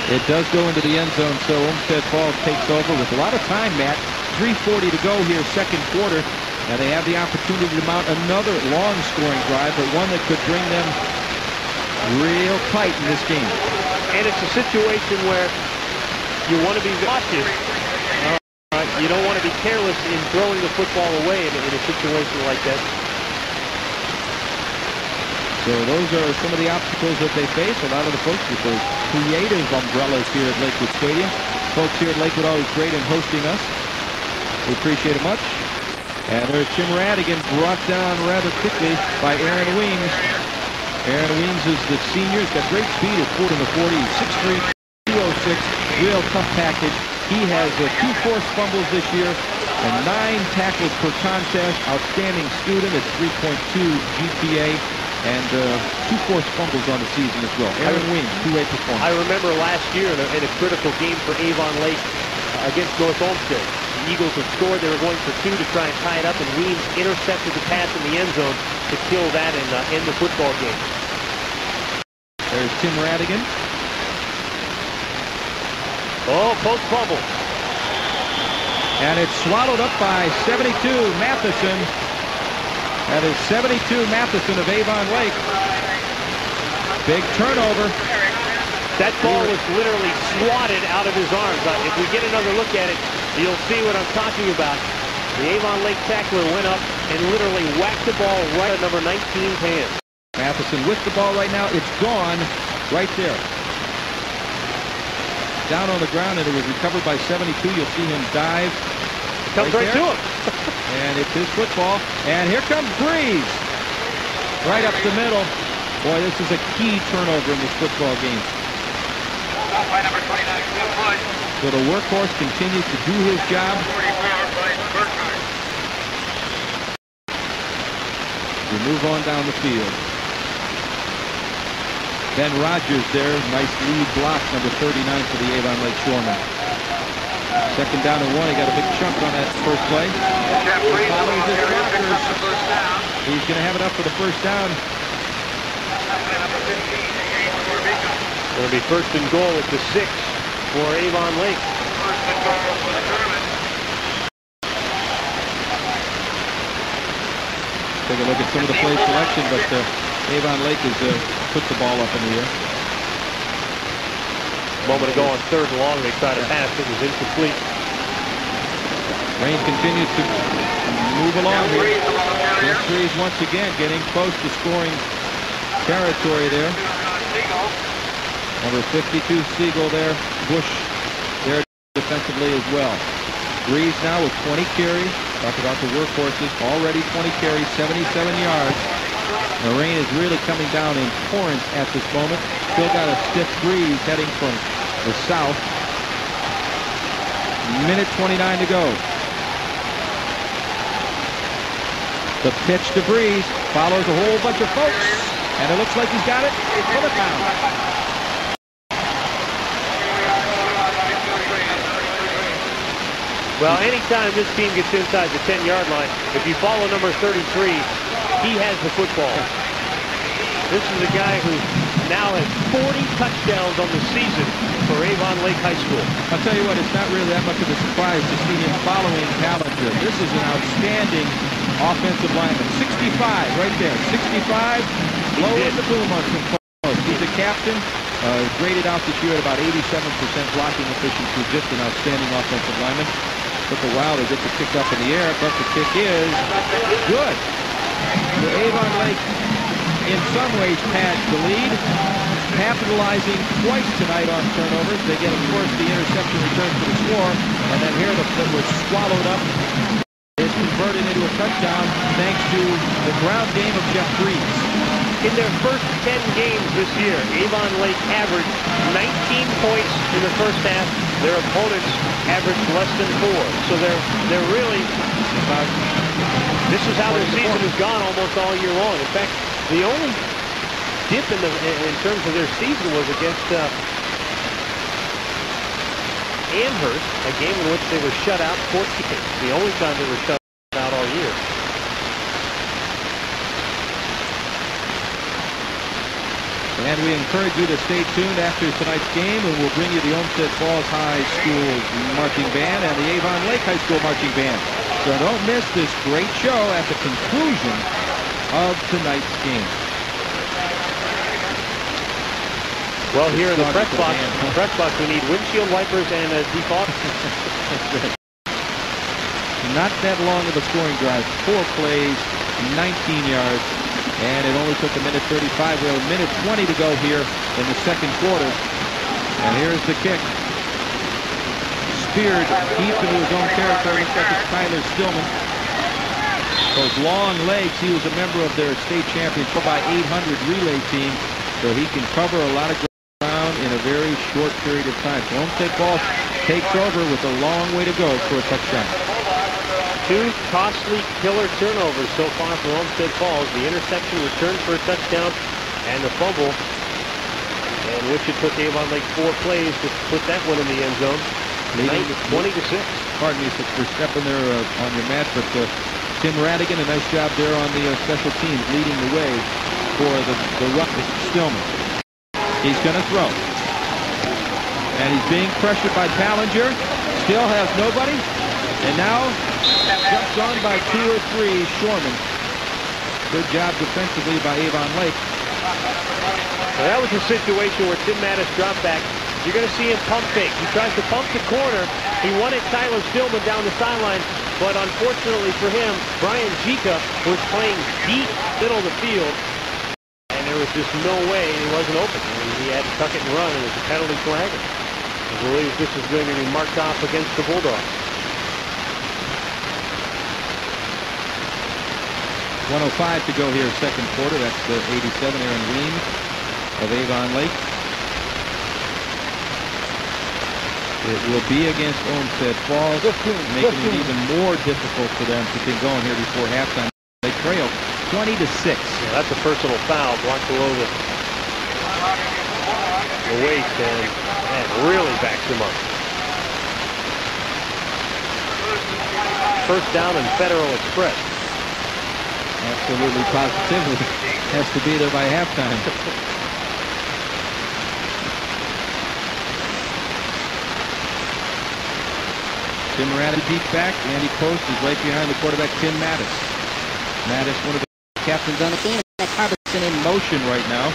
it does go into the end zone, so Olmsted Falls takes over with a lot of time, Matt. 3:40 to go here, second quarter. Now they have the opportunity to mount another long scoring drive, but one that could bring them real tight in this game. And it's a situation where you want to be cautious. You don't want to be careless in throwing the football away in a situation like that. So those are some of the obstacles that they face. A lot of the folks with those creative umbrellas here at Lakewood Stadium. Folks here at Lakewood always great in hosting us. We appreciate it much. And there's Tim Radigan brought down rather quickly by Aaron Weems. Aaron Weems is the senior. He's got great speed at 4 in the 40. 6'3", 206. Real tough package. He has 2 forced fumbles this year and 9 tackles per contest. Outstanding student at 3.2 GPA. And 2 forced fumbles on the season as well. Aaron Weems, 2-way performance. I remember last year in a critical game for Avon Lake against North Olmsted. The Eagles had scored. They were going for 2 to try and tie it up, and Weems intercepted the pass in the end zone to kill that and end the football game. There's Tim Radigan. Oh, post fumble. And it's swallowed up by 72, Matheson. That is 72, Matheson of Avon Lake. Big turnover. That ball was literally swatted out of his arms. If we get another look at it, you'll see what I'm talking about. The Avon Lake tackler went up and literally whacked the ball right at number 19's hand. Matheson with the ball right now. It's gone right there. Down on the ground, and it was recovered by 72. You'll see him dive. Comes right to him. And it's his football. And here comes Breeze. Right up the middle. Boy, this is a key turnover in this football game. So the workhorse continues to do his job. We move on down the field. Ben Rogers there. Nice lead block, number 39 for the Avon Lake Shoremen. Second down and 1. He got a big chunk on that first play. Follows his blockers. He's going to have it up for the first down. Going to be first and goal at the 6 for Avon Lake. Take a look at some of the play selection, but Avon Lake has put the ball up in the air. A moment ago on 3rd and long, they tried to pass. It was incomplete. Rain continues to move along here. Jeff Breeze once again getting close to scoring territory there. Number 52, Siegel there. Bush there defensively as well. Breeze now with 20 carries. Talk about the workhorses. Already 20 carries, 77 yards. The rain is really coming down in torrents at this moment. Still got a stiff breeze heading from the south. Minute 29 to go. The pitch to Breeze follows a whole bunch of folks, and it looks like he's got it for the count. Well, anytime this team gets inside the 10-yard line, if you follow number 33, he has the football. This is a guy who now has 40 touchdowns on the season for Avon Lake High School. I'll tell you what, it's not really that much of a surprise to see him following Callinger. This is an outstanding offensive lineman. 65 right there. 65, blowing the boom on some posts. He's a captain. Graded out this year at about 87% blocking efficiency. Just an outstanding offensive lineman. Took a while to get the kick up in the air, but the kick is good. The Avon Lake, in some ways, pads the lead, capitalizing twice tonight on turnovers. They get, of course, the interception return for the score, and then here the foot was swallowed up. It's converted into a touchdown thanks to the ground game of Jeff Breeze. In their first 10 games this year, Avon Lake averaged 19 points in the first half. Their opponents averaged less than 4. So they're really this is how their season has gone almost all year long. In fact, the only dip in terms of their season was against Amherst, a game in which they were shut out 14. The only time they were shut out all year. And we encourage you to stay tuned after tonight's game, and we'll bring you the Olmsted Falls High School Marching Band and the Avon Lake High School Marching Band. So don't miss this great show at the conclusion of tonight's game. Well, here in the press box, we need windshield wipers and a defog. Not that long of a scoring drive. 4 plays, 19 yards. And it only took a minute 35. We have a minute 20 to go here in the second quarter. And here's the kick. Speared deep into his own territory. Looks like it's Tyler Stillman. Those long legs. He was a member of their state championship by 800 relay team. So he can cover a lot of ground in a very short period of time. So Olmsted Falls takes over with a long way to go for a touchdown. 2 costly killer turnovers so far for Olmsted Falls. The interception returned for a touchdown and the fumble, in which it took Avon Lake 4 plays to put that one in the end zone. 20-6. Pardon me for stepping there on your match, but Tim Radigan, a nice job there on the special teams, leading the way for the run. Stillman. He's going to throw. And he's being pressured by Ballinger. Still has nobody. And now jumps on by 2 or 3, Shorman. Good job defensively by Avon Lake. Well, that was a situation where Tim Mattis dropped back. You're going to see him pump fake. He tries to pump the corner. He wanted Tyler Stillman down the sideline, but unfortunately for him, Brian Jika was playing deep middle of the field, and there was just no way he wasn't open. He had to tuck it and run, and it was a penalty flag. I believe this is going to be marked off against the Bulldogs. 1:05 to go here, second quarter. That's the 87, Aaron Weems of Avon Lake. It will be against Olmsted Falls, making it even more difficult for them to get going here before halftime. They trail 20-6. Yeah, that's a personal foul, blocked below the waist, and really backs him up. First down in Federal Express. Absolutely, positively. Has to be there by halftime. Tim Radigan deep back. Andy Post is right behind the quarterback, Tim Mattis. Mattis, one of the captains on the team. Harbison in motion right now.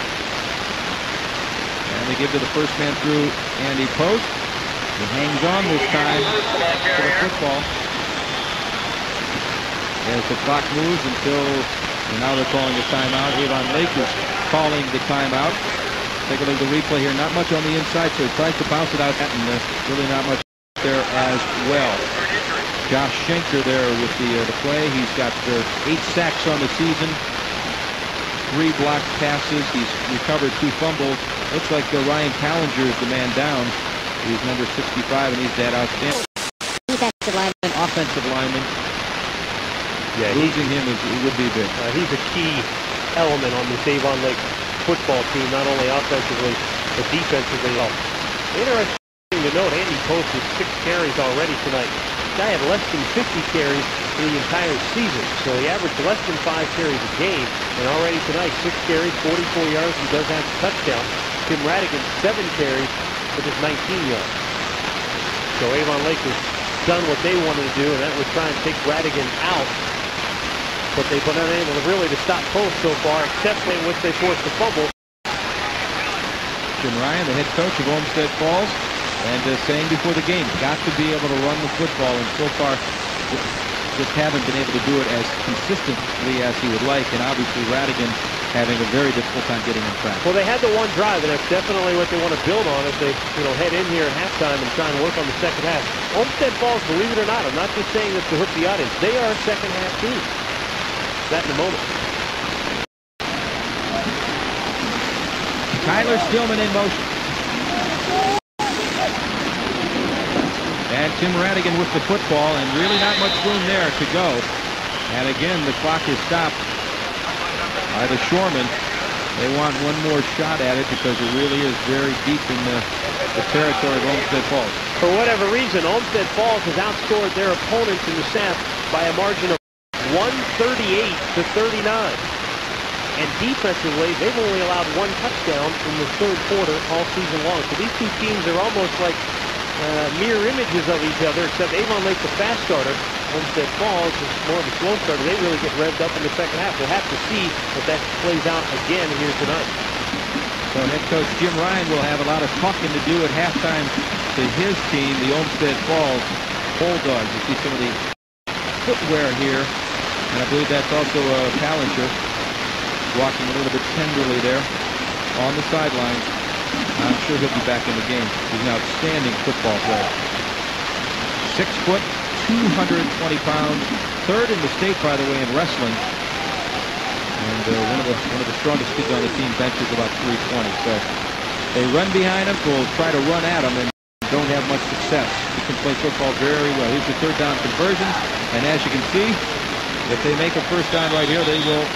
And they give to the first man through, Andy Post. He hangs on this time for the football. As the clock moves until, and now they're calling the timeout. Avon Lake is calling the timeout. Take a look at the replay here. Not much on the inside, so he tries to bounce it out, and really not much there as well. Josh Schenker there with the play. He's got 8 sacks on the season, 3 blocked passes. He's recovered 2 fumbles. Looks like Ryan Callinger is the man down. He's number 65, and he's that outstanding. Defensive lineman, offensive lineman. Yeah, losing him would be big. He's a key element on this Avon Lake football team, not only offensively, but defensively. Interesting to note, Andy Post with 6 carries already tonight. The guy had less than 50 carries for the entire season, so he averaged less than 5 carries a game, and already tonight, 6 carries, 44 yards, he does have a touchdown. Tim Radigan, 7 carries for just 19 yards. So Avon Lake has done what they wanted to do, and that was try and take Radigan out. But they've been unable really to stop Post so far, except in which they forced the fumble. Jim Ryan, the head coach of Olmsted Falls, and saying before the game, got to be able to run the football, and so far just haven't been able to do it as consistently as he would like, and obviously Radigan having a very difficult time getting on track. Well, they had the one drive, and that's definitely what they want to build on as they head in here at halftime and try and work on the second half. Olmsted Falls, believe it or not, I'm not just saying this to hook the audience, they are a second half team. That in a moment. Tyler Stillman in motion. And Tim Radigan with the football, and really not much room there to go. And again, the clock is stopped by the Shoremen. They want one more shot at it because it really is very deep in the territory of Olmsted Falls. For whatever reason, Olmsted Falls has outscored their opponents in the SAP by a margin of 138 to 39. And defensively, they've only allowed one touchdown in the third quarter all season long. So these two teams are almost like mirror images of each other, except Avon Lake's a fast starter. Olmsted Falls is more of a slow starter. They really get revved up in the second half. We'll have to see if that plays out again here tonight. So head coach Jim Ryan will have a lot of talking to do at halftime to his team, the Olmsted Falls Bulldogs. You see some of the footwear here, and I believe that's also Pallinger walking a little bit tenderly there on the sideline. I'm sure he'll be back in the game. He's an outstanding football player. 6 foot, 220 pounds, third in the state, by the way, in wrestling. And one of the strongest kids on the team, benches about 320. So they run behind him, will try to run at him, and don't have much success. He can play football very well. Here's the third down conversion, and as you can see, if they make a first down right here, they will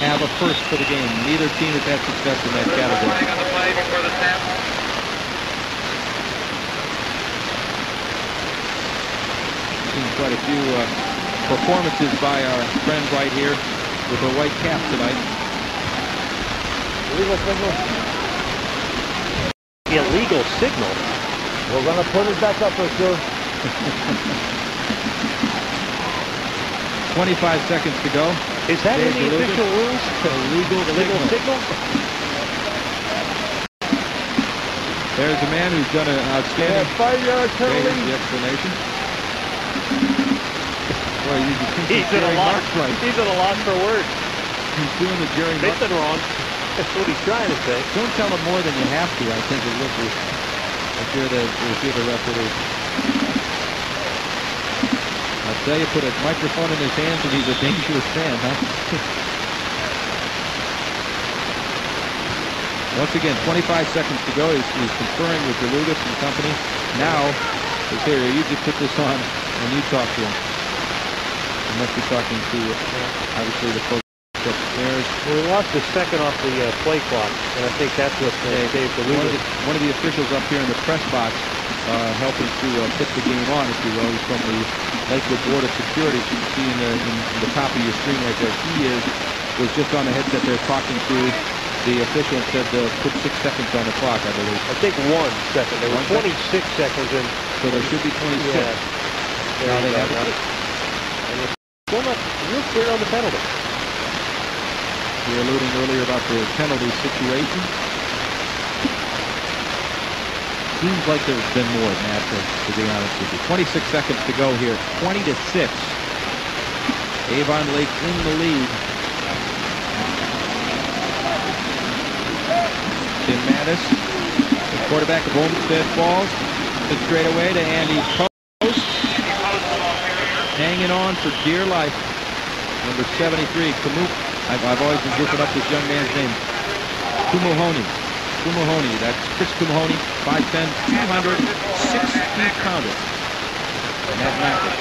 have a first for the game. Neither team has had success in that category. Seen quite a few performances by our friend right here with a white cap tonight. Illegal signal. Illegal signal. We're going to put it back up for sure. 25 seconds to go. Is that in the official rules? Illegal signal? There's a man who's done an outstanding. 5-yard penalty. Here's the explanation. Boy, He's at a loss. He's at a loss for words. He's doing the Jerry Mark. Nathan wrong. That's what he's trying to say. Don't tell him more than you have to, I think, is what if you're the referee. I'll tell you, put a microphone in his hands and he's a dangerous man, huh? Once again, 25 seconds to go. He's conferring with DeLugas and company. Now, here, you just put this on and you talk to him. You must be talking to, obviously, the folks upstairs. Well, we lost a second off the play clock, and I think that's what saved DeLugas. One of the officials up here in the press box helping to put the game on, if you will. He's from the Lakewood Board of Security. You can see in the top of your screen right there. He was just on the headset there talking to the official and said put 6 seconds on the clock, I believe. I think 1 second. There were 26 seconds in. So there should be 26. Yeah. Now they have it. And it's still not real clear on the penalty. You were alluding earlier about the penalty situation. Seems like there's been more than that, to be honest with you. 26 seconds to go here. 20-6. Avon Lake in the lead. Tim Mattis, the quarterback of Olmsted Falls, to straight away to Andy Post. Hanging on for dear life. Number 73, Camus. I've always been goofing up this young man's name. Kumuhoni, that's Chris Kumuhoni, 5'10", 260-pounder. And that matters.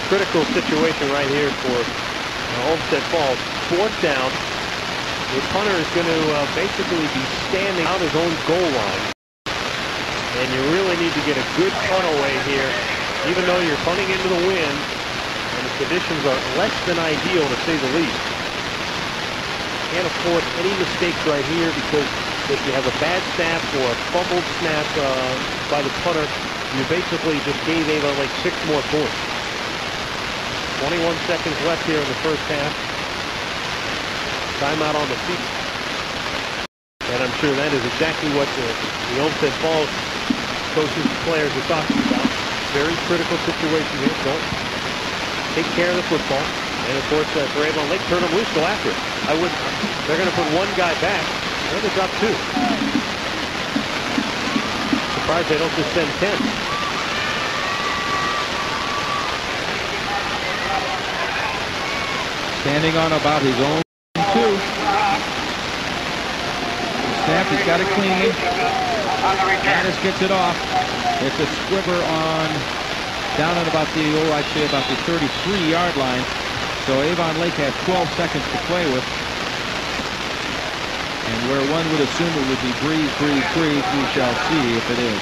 Critical situation right here for Olmsted Falls. 4th down. The punter is going to basically be standing out his own goal line. And you really need to get a good punt away here, even though you're punting into the wind. And the conditions are less than ideal, to say the least. Can't afford any mistakes right here, because if you have a bad snap or a fumbled snap by the punter, you basically just gave Avon like 6 more points. 21 seconds left here in the first half. Timeout on the feet. And I'm sure that is exactly what the Olmsted Falls coaches and players are talking about. Very critical situation here. Don't take care of the football. And of course, for Avon Lake, turn them loose, go after it. They're going to put 1 guy back. They're going to drop 2. Surprised they don't just send 10. Standing on about his own 2. snap. He's got it clean. Mattis gets it off. It's a squiver on down at about the, I'd say about the 33-yard line. So Avon Lake has 12 seconds to play with. And where one would assume it would be breeze, we shall see if it is.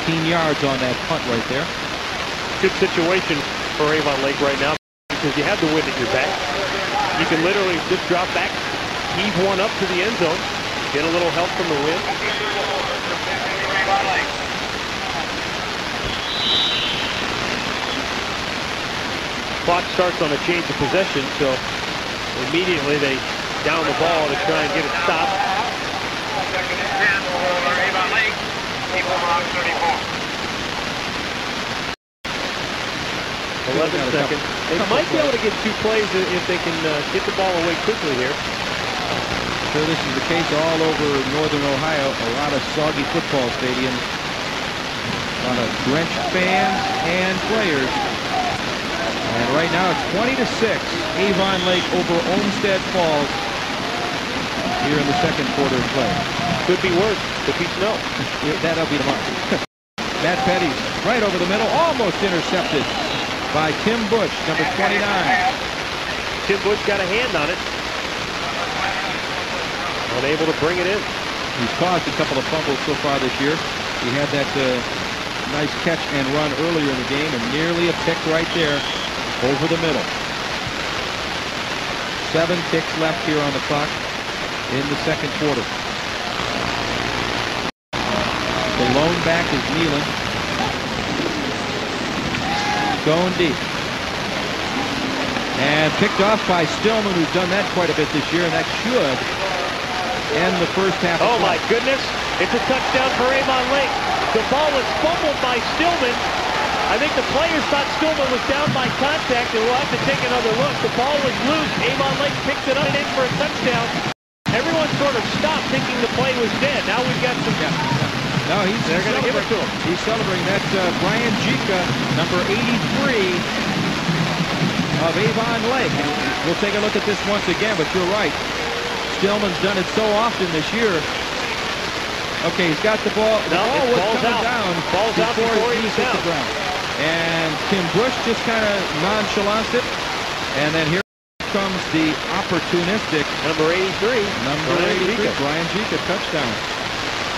18 yards on that punt right there. Good situation for Avon Lake right now because you have the wind at your back. You can literally just drop back, heave one up to the end zone, get a little help from the wind. Clock starts on a change of possession, so immediately they down the ball to try and get it stopped. 11 seconds. They might be able to get 2 plays if they can get the ball away quickly here. Sure, this is the case all over northern Ohio. A lot of soggy football stadiums. A lot of drenched fans and players. And right now it's 20-6. Avon Lake over Olmsted Falls here in the second quarter of play. Could be worse. Could be snow. That'll be tomorrow. Matt Petty's right over the middle, almost intercepted by Tim Bush, number 29. Tim Bush got a hand on it. Unable to bring it in. He's caused a couple of fumbles so far this year. He had that nice catch and run earlier in the game and nearly a pick right there over the middle. 7 ticks left here on the clock in the second quarter. The lone back is Nealon. Going deep. And picked off by Stillman, who's done that quite a bit this year, and that should end the first half. Oh my goodness. It's a touchdown for Avon Lake. The ball was fumbled by Stillman. I think the players thought Stillman was down by contact, and we'll have to take another look. The ball was loose. Avon Lake picked it up and in for a touchdown. Everyone sort of stopped thinking the play was dead. Now we've got some... No, they're going to give it to him. He's celebrating. That's Brian Jika, number 83 of Avon Lake. And we'll take a look at this once again, but you're right. Stillman's done it so often this year. Okay, he's got the ball. The ball was coming down. Ball's out before he hit the ground. And Tim Bush just kind of nonchalants it. And then here comes the opportunistic number 83. Brian Jika, touchdown.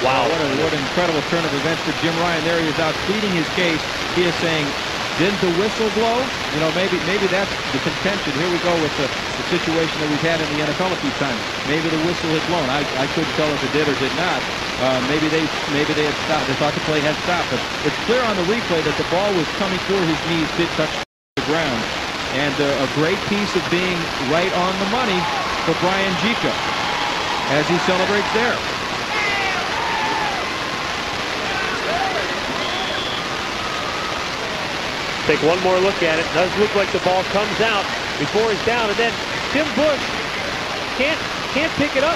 Wow. What an incredible turn of events for Jim Ryan. There he is out pleading his case. He is saying, didn't the whistle blow? You know, maybe that's the contention. Here we go with the situation that we've had in the NFL a few times. Maybe the whistle had blown. I couldn't tell if it did or did not. Maybe they had stopped. They thought the play had stopped. But it's clear on the replay that the ball was coming for his knees, did touch the ground. And a great piece of being right on the money for Brian Jika as he celebrates there. Take one more look at it. Does look like the ball comes out before he's down, and then Tim Bush can't pick it up.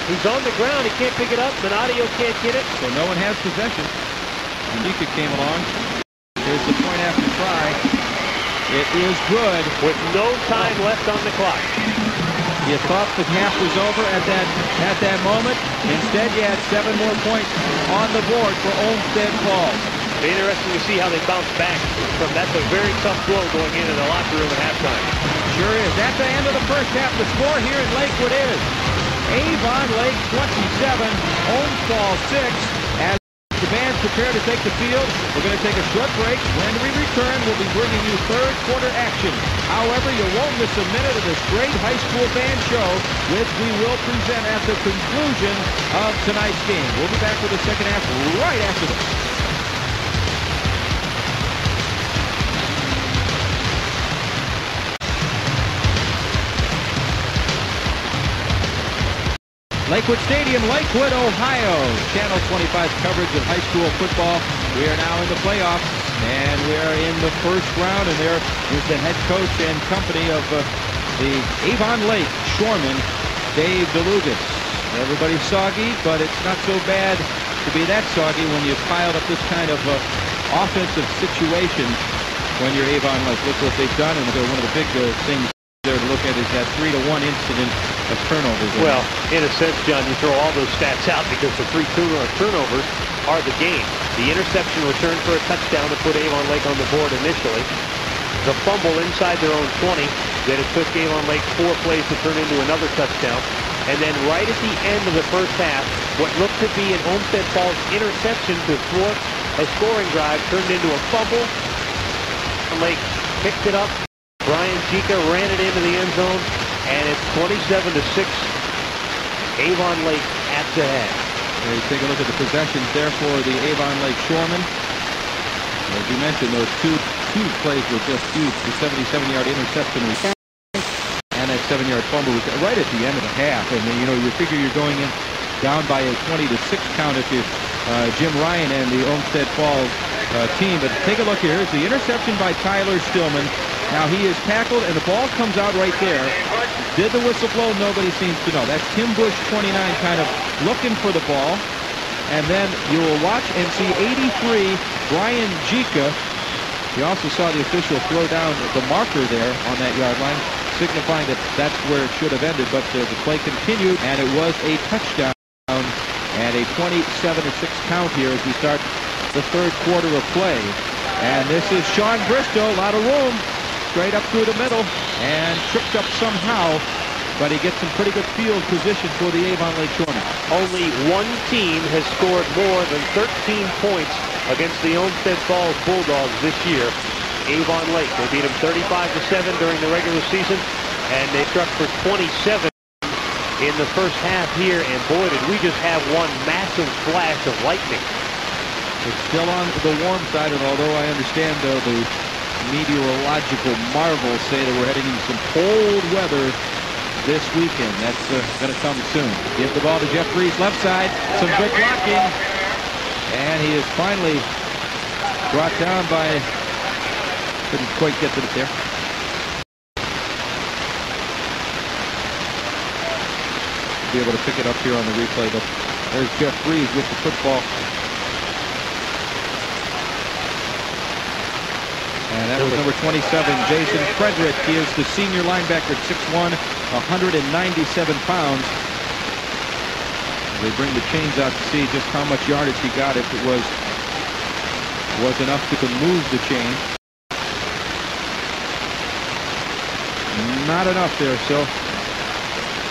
He's on the ground. He can't pick it up. Donadio can't get it. So no one has possession. Jika came along. Here's the point after try. It is good with no time left on the clock. You thought the half was over at that moment. Instead, you had 7 more points on the board for Olmsted Falls. It'll be interesting to see how they bounce back from that's a very tough blow going into the locker room at halftime. Sure is. At the end of the first half, the score here in Lakewood is Avon Lake 27, Olmsted Falls 6. As the band's prepare to take the field, we're going to take a short break. When we return, we'll be bringing you third quarter action. However, you won't miss a minute of this great high school band show, which we will present at the conclusion of tonight's game. We'll be back with the second half right after this. Lakewood Stadium, Lakewood, Ohio. Channel 25's coverage of high school football. We are now in the playoffs, and we are in the first round, and there is the head coach and company of the Avon Lake Shoreman, Dave DeLugas. Everybody's soggy, but it's not so bad to be that soggy when you've piled up this kind of offensive situation when you're Avon Lake. Look what they've done, and one of the big things there to look at is that 3-1 incident of turnovers. Well, in a sense, John, you throw all those stats out because the 3 turnovers are the game. The interception return for a touchdown to put Avon Lake on the board initially. The fumble inside their own 20 that it took Avon Lake 4 plays to turn into another touchdown. And then right at the end of the first half, what looked to be an Olmsted Falls interception to thwart a scoring drive turned into a fumble. Lake picked it up. Brian Chica ran it into the end zone, and it's 27-6. Avon Lake at the head. You take a look at the possessions there for the Avon Lake Shoremen. As you mentioned, those two plays were just huge. The 77-yard interception and that 7-yard fumble was right at the end of the half. And you know, you figure you're going in down by a 20-6 count if you Jim Ryan and the Olmsted Falls team. But take a look here. Here's the interception by Tyler Stillman. Now he is tackled and the ball comes out right there. Did the whistle blow? Nobody seems to know. That's Tim Bush, 29, kind of looking for the ball. And then you will watch and see 83, Brian Chica. You also saw the official throw down the marker there on that yard line, signifying that that's where it should have ended. But the play continued, and it was a touchdown. And a 27-6 count here as we start the third quarter of play. And this is Sean Bristow, a lot of room, straight up through the middle, and tripped up somehow. But he gets some pretty good field position for the Avon Lake Shoremen. Only one team has scored more than 13 points against the Olmsted Falls Bulldogs this year. Avon Lake. They beat them 35-7 during the regular season, and they struck for 27 in the first half here. And boy, did we just have one massive flash of lightning. It's still on the warm side, and although I understand the meteorological marvels say that we're heading into some cold weather this weekend. That's going to come soon. Give the ball to Jeff Reese, left side. Some good blocking. And he is finally brought down by... Couldn't quite get to it there. Be able to pick it up here on the replay, but there's Jeff Reese with the football. And that was number 27, Jason Frederick. He is the senior linebacker at 6'1", 197 pounds. They bring the chains out to see just how much yardage he got, if it was enough to move the chain. Not enough there, so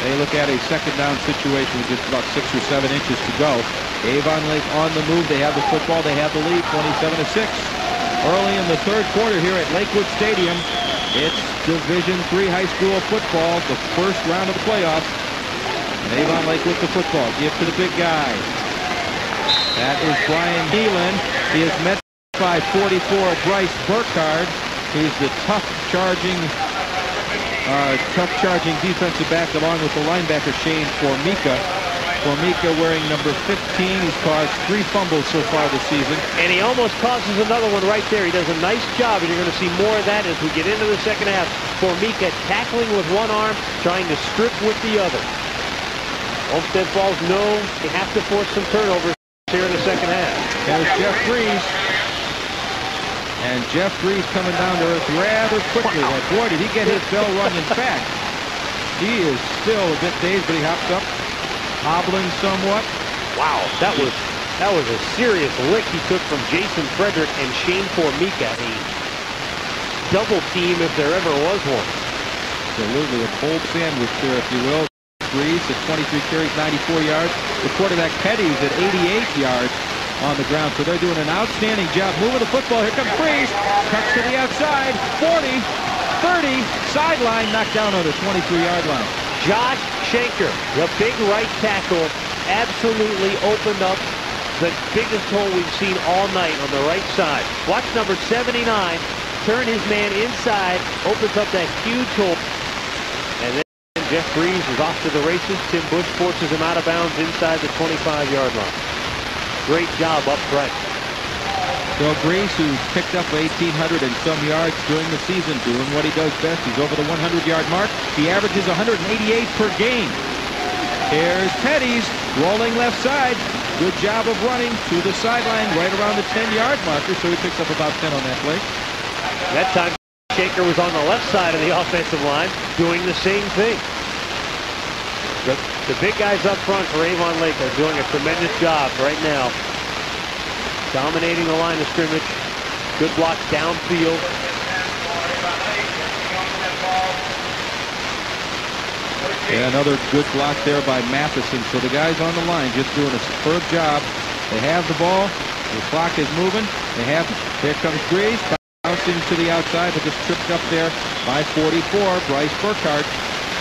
they look at a second down situation with just about 6 or 7 inches to go. Avon Lake on the move. They have the football. They have the lead, 27-6. Early in the third quarter here at Lakewood Stadium. It's Division III high school football, the first round of the playoffs. And Avon Lake with the football. Give to the big guy. That is Brian Nealon. He is met by 44, Bryce Burkhardt. He's the tough charging defensive back, along with the linebacker Shane Formica. Formica wearing number 15. He's caused 3 fumbles so far this season. And he almost causes another one right there. He does a nice job, and you're going to see more of that as we get into the second half. Formica tackling with one arm, trying to strip with the other. Olmsted Falls know they have to force some turnovers here in the second half. There's Jeff Reese. And Jeff Reese coming down to earth rather quickly. Like, boy, did he get his bell rung. In fact, he is still a bit dazed, but he hops up, hobbling somewhat. Wow, that was a serious lick he took from Jason Frederick and Shane Formica. A double team if there ever was one. Absolutely, a cold sandwich there, if you will. Reese at 23 carries, 94 yards. The quarterback Petty's at 88 yards on the ground. So they're doing an outstanding job moving the football. Here comes Reese. Cuts to the outside. 40, 30, sideline, knocked down on the 23-yard line. Josh Schenker, the big right tackle, absolutely opened up the biggest hole we've seen all night on the right side. Watch number 79 turn his man inside, opens up that huge hole. And then Jeff Breeze is off to the races. Tim Bush forces him out of bounds inside the 25-yard line. Great job up front. So Breeze, who's picked up 1,800 and some yards during the season, doing what he does best. He's over the 100-yard mark. He averages 188 per game. Here's Petty's rolling left side. Good job of running to the sideline right around the 10-yard marker, so he picks up about 10 on that play. That time, Shaker was on the left side of the offensive line doing the same thing. The big guys up front for Avon Lake are doing a tremendous job right now. Dominating the line of scrimmage. Good block downfield. Yeah, another good block there by Matheson. So the guys on the line just doing a superb job. They have the ball. The clock is moving. They have. Here comes Breeze. Bouncing to the outside, but just tripped up there by 44. Bryce Burkhardt.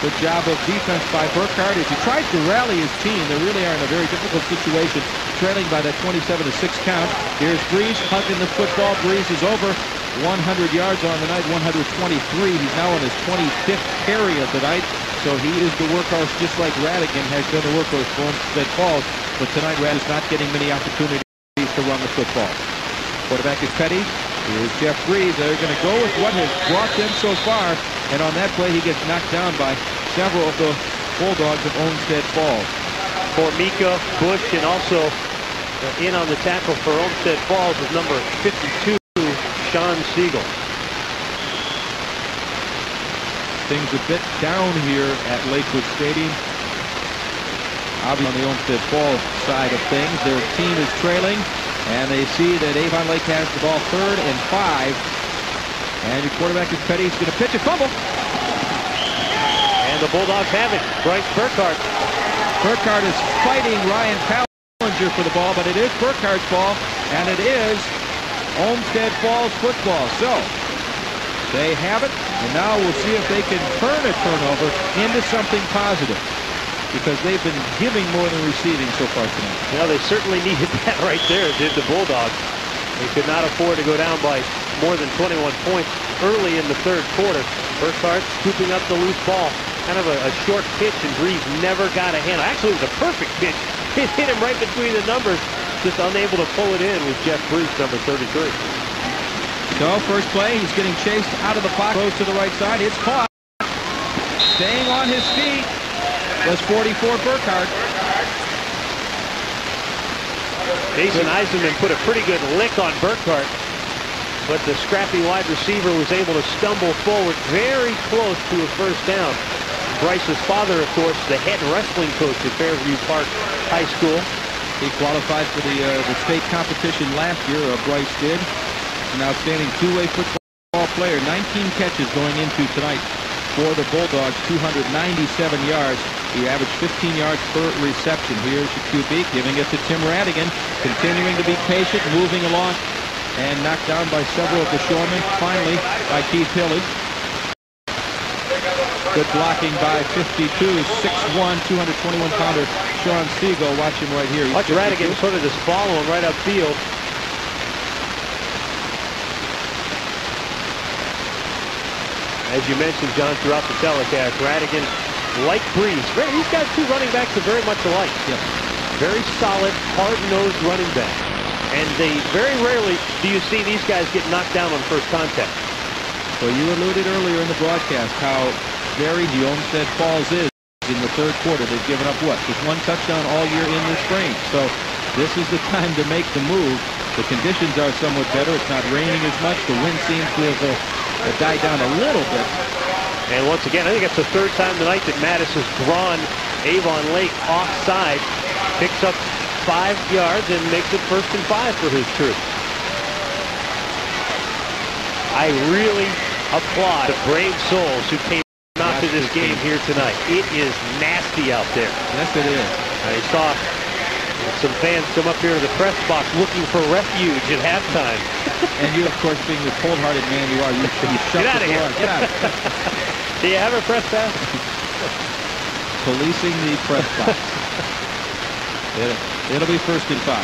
Good job of defense by Burkhardt as he tries to rally his team. They really are in a very difficult situation, trailing by that 27-6 count. Here's Breeze hugging the football. Breeze is over 100 yards on the night, 123. He's now on his 25th carry of the night. So he is the workhorse, just like Radigan has been the workhorse for Olmsted Falls. But tonight, Rad is not getting many opportunities to run the football. Quarterback is Petty. Here's Jeff Breeze. They're going to go with what has brought them so far. And on that play, he gets knocked down by several of the Bulldogs of Olmsted Falls. For Mika, Bush, and also in on the tackle for Olmsted Falls is number 52, Sean Siegel. Things a bit down here at Lakewood Stadium. Obviously on the Olmsted Falls side of things, their team is trailing, and they see that Avon Lake has the ball 3rd and 5. And your quarterback is Petty. He's going to pitch a fumble. And the Bulldogs have it. Bryce Burkhardt. Burkhardt is fighting Ryan Callinger for the ball, but it is Burkhardt's ball, and it is Olmsted Falls football. So they have it, and now we'll see if they can turn a turnover into something positive, because they've been giving more than receiving so far tonight. Well, they certainly needed that right there, did the Bulldogs. They could not afford to go down by more than 21 points early in the 3rd quarter. Burkhardt scooping up the loose ball. Kind of a short pitch, and Breeze never got a handle. Actually, it was a perfect pitch. It hit him right between the numbers. Just unable to pull it in with Jeff Breeze, number 33. So, first play, he's getting chased out of the pocket. Goes to the right side. It's caught. Staying on his feet was 44 Burkhardt. Jason Eisenman put a pretty good lick on Burkhardt, but the scrappy wide receiver was able to stumble forward very close to a first down. Bryce's father, of course, the head wrestling coach at Fairview Park High School. He qualified for the state competition last year, Bryce did. An outstanding two-way football player. 19 catches going into tonight for the Bulldogs, 297 yards. He averaged 15 yards per reception. Here's the QB giving it to Tim Radigan, continuing to be patient, moving along, and knocked down by several of the shoremen. Finally, by Keith Hilly. Good blocking by 52, 6'1", 221-pounder Sean Siegel. Watch him right here. Watch Radigan sort of just follow him right upfield. As you mentioned, John, throughout the telecast, Radigan, like Breeze. These guys, two running backs, are very much alike. Yep. Very solid, hard-nosed running back. And they very rarely do you see these guys get knocked down on first contact. Well, you alluded earlier in the broadcast how very the Olmsted Falls is in the 3rd quarter. They've given up, what, just 1 touchdown all year in this range. So this is the time to make the move. The conditions are somewhat better. It's not raining as much. The wind seems to have died down a little bit. And once again, I think it's the 3rd time tonight that Mattis has drawn Avon Lake offside. Picks up 5 yards and makes it 1st and 5 for his troops. I really applaud the brave souls who came out to this game here tonight. It is nasty out there. Yes, it is. I saw some fans come up here to the press box looking for refuge at halftime. And you, of course, being the cold-hearted man you are, you shut Get out of the here. door. Get out. Do you have a press pass? Policing the press box. It'll be 1st and 5.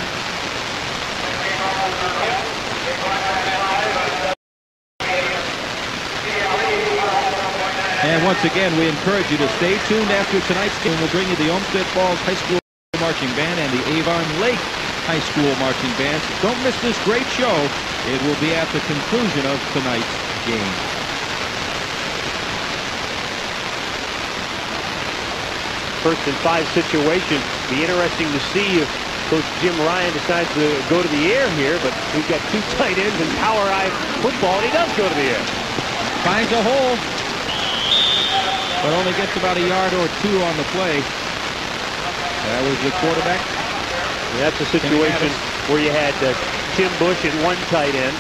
And once again, we encourage you to stay tuned after tonight's game. We'll bring you the Olmsted Falls High School Marching Band and the Avon Lake High School Marching Band. Don't miss this great show. It will be at the conclusion of tonight's game. First and 5 situation. Be interesting to see if Coach Jim Ryan decides to go to the air here, but we've got 2 tight ends in power eye football, and he does go to the air. Finds a hole, but only gets about a yard or 2 on the play. That was the quarterback. And that's a situation where you had Tim Bush at one tight end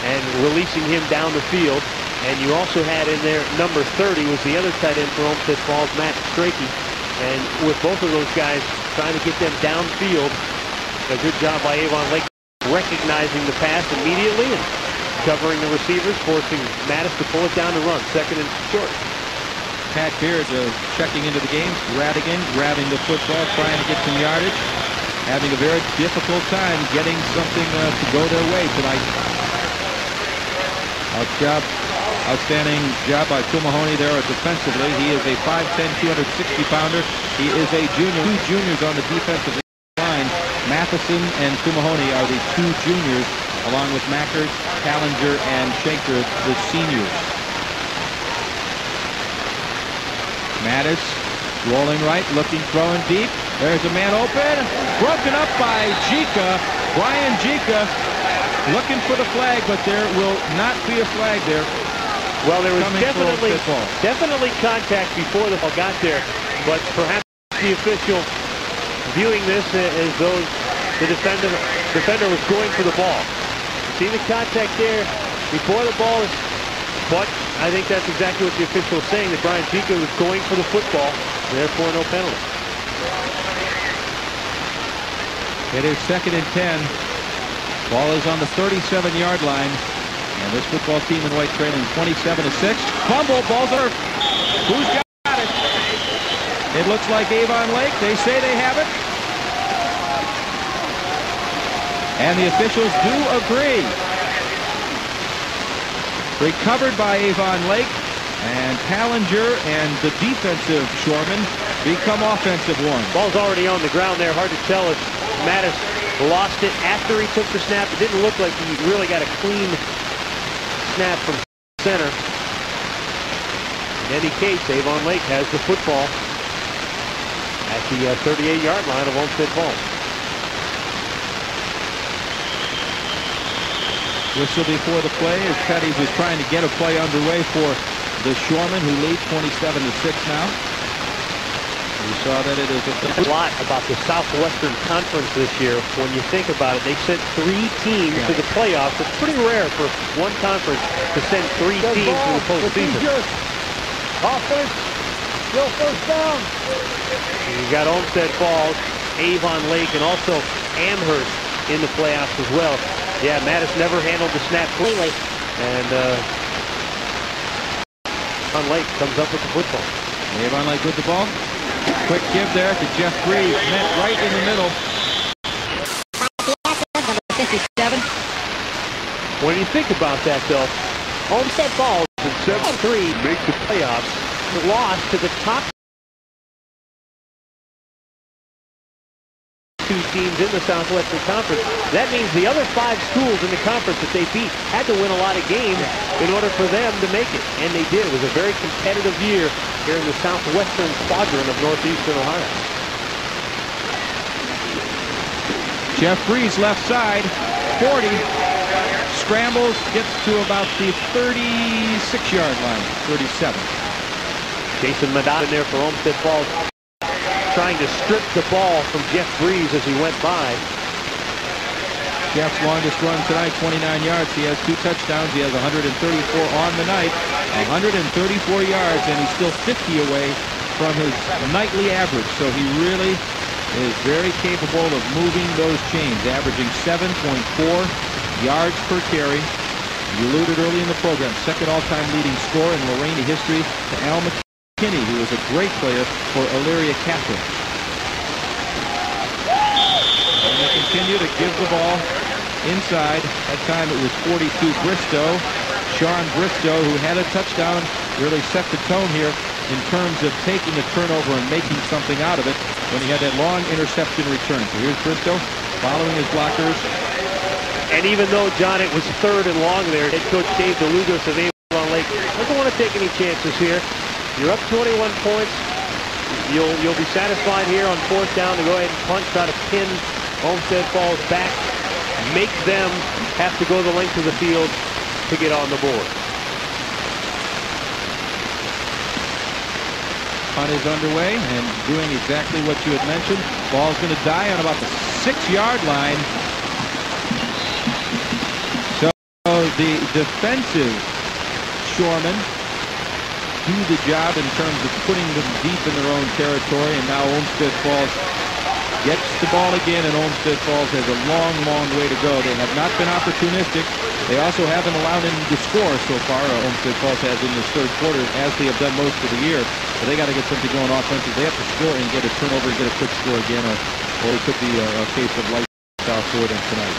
and releasing him down the field. And you also had in there number 30 was the other tight end for Olmsted Falls, Matt Strachey. And with both of those guys trying to get them downfield, a good job by Avon Lake recognizing the pass immediately and covering the receivers, forcing Mattis to pull it down to run. Second and short. Pat Beard checking into the game. Radigan grabbing the football, trying to get some yardage. Having a very difficult time getting something to go their way tonight. Outstanding job by Tumahoney there defensively. He is a 5'10", 260-pounder. He is a junior. Two juniors on the defensive line. Matheson and Tumahoney are the two juniors, along with Mackert, Callinger, and Schenker, the seniors. Mattis rolling right, looking, throwing deep. There's a man open. Broken up by Jika. Brian Jika looking for the flag, but there will not be a flag there. Well, there was definitely contact before the ball got there, but perhaps the official viewing this as though the defender was going for the ball. See the contact there before the ball is, but I think that's exactly what the official is saying, that Brian Jika was going for the football, therefore no penalty. It is 2nd and 10. Ball is on the 37-yard line. And this football team in white trailing 27-6. Fumble, ball's over. Who's got it? It looks like Avon Lake. They say they have it. And the officials do agree. Recovered by Avon Lake. And Callinger and the defensive Shoreman become offensive ones. Ball's already on the ground there. Hard to tell if Mattis lost it after he took the snap. It didn't look like he really got a clean snap from center. In any case, Avon Lake has the football at the 38-yard line of Olmsted Falls. Whistle before the play as Petty was trying to get a play underway for the Shoremen, who lead 27-6 now. We saw that it is a lot about the Southwestern Conference this year. When you think about it, they sent 3 teams to the playoffs. It's pretty rare for one conference to send 3 teams to the postseason. Offense, still first down. You got Olmsted Falls, Avon Lake, and also Amherst in the playoffs as well. Yeah, Mattis never handled the snap cleanly, and Avon Lake comes up with the football. Avon Lake with the ball. Quick give there to Jeff Breeze, met right in the middle. Number 57. When you think about that, though, Olmsted Falls in 7-3 make the playoffs, lost to the top 2 teams in the Southwestern Conference. That means the other 5 schools in the conference that they beat had to win a lot of games in order for them to make it, and they did. It was a very competitive year here in the southwestern quadrant of northeastern Ohio. Jeff Breeze left side, 40, scrambles, gets to about the 36-yard line, 37. Jason Madad in there for Olmsted Falls, trying to strip the ball from Jeff Breeze as he went by. Jeff's longest run tonight, 29 yards. He has 2 touchdowns. He has 134 on the night, 134 yards, and he's still 50 away from his nightly average. So he really is very capable of moving those chains, averaging 7.4 yards per carry. You alluded early in the program, second all-time leading scorer in Lorraine history to Al McKinney, who was a great player for Elyria Catholic. And they continue to give the ball inside. That time it was 42 Bristow. Sean Bristow, who had a touchdown, really set the tone here in terms of taking a turnover and making something out of it when he had that long interception return. So here's Bristow following his blockers. And even though, John, it was 3rd and long there, head coach Dave DeLugos of Avon Lake doesn't want to take any chances here. You're up 21 points. You'll be satisfied here on 4th down to go ahead and punt, try to pin Olmsted Falls back, make them have to go the length of the field to get on the board. Punt is underway and doing exactly what you had mentioned. Ball's going to die on about the 6-yard line. So the defensive shoremen do the job in terms of putting them deep in their own territory, and now Olmsted Falls gets the ball again, and Olmsted Falls has a long, long way to go. They have not been opportunistic. They also haven't allowed him to score so far. Olmsted Falls has in this third quarter, as they have done most of the year. But they got to get something going offensively. They have to score and get a turnover and get a quick score again, or it could be a case of lights out for them tonight.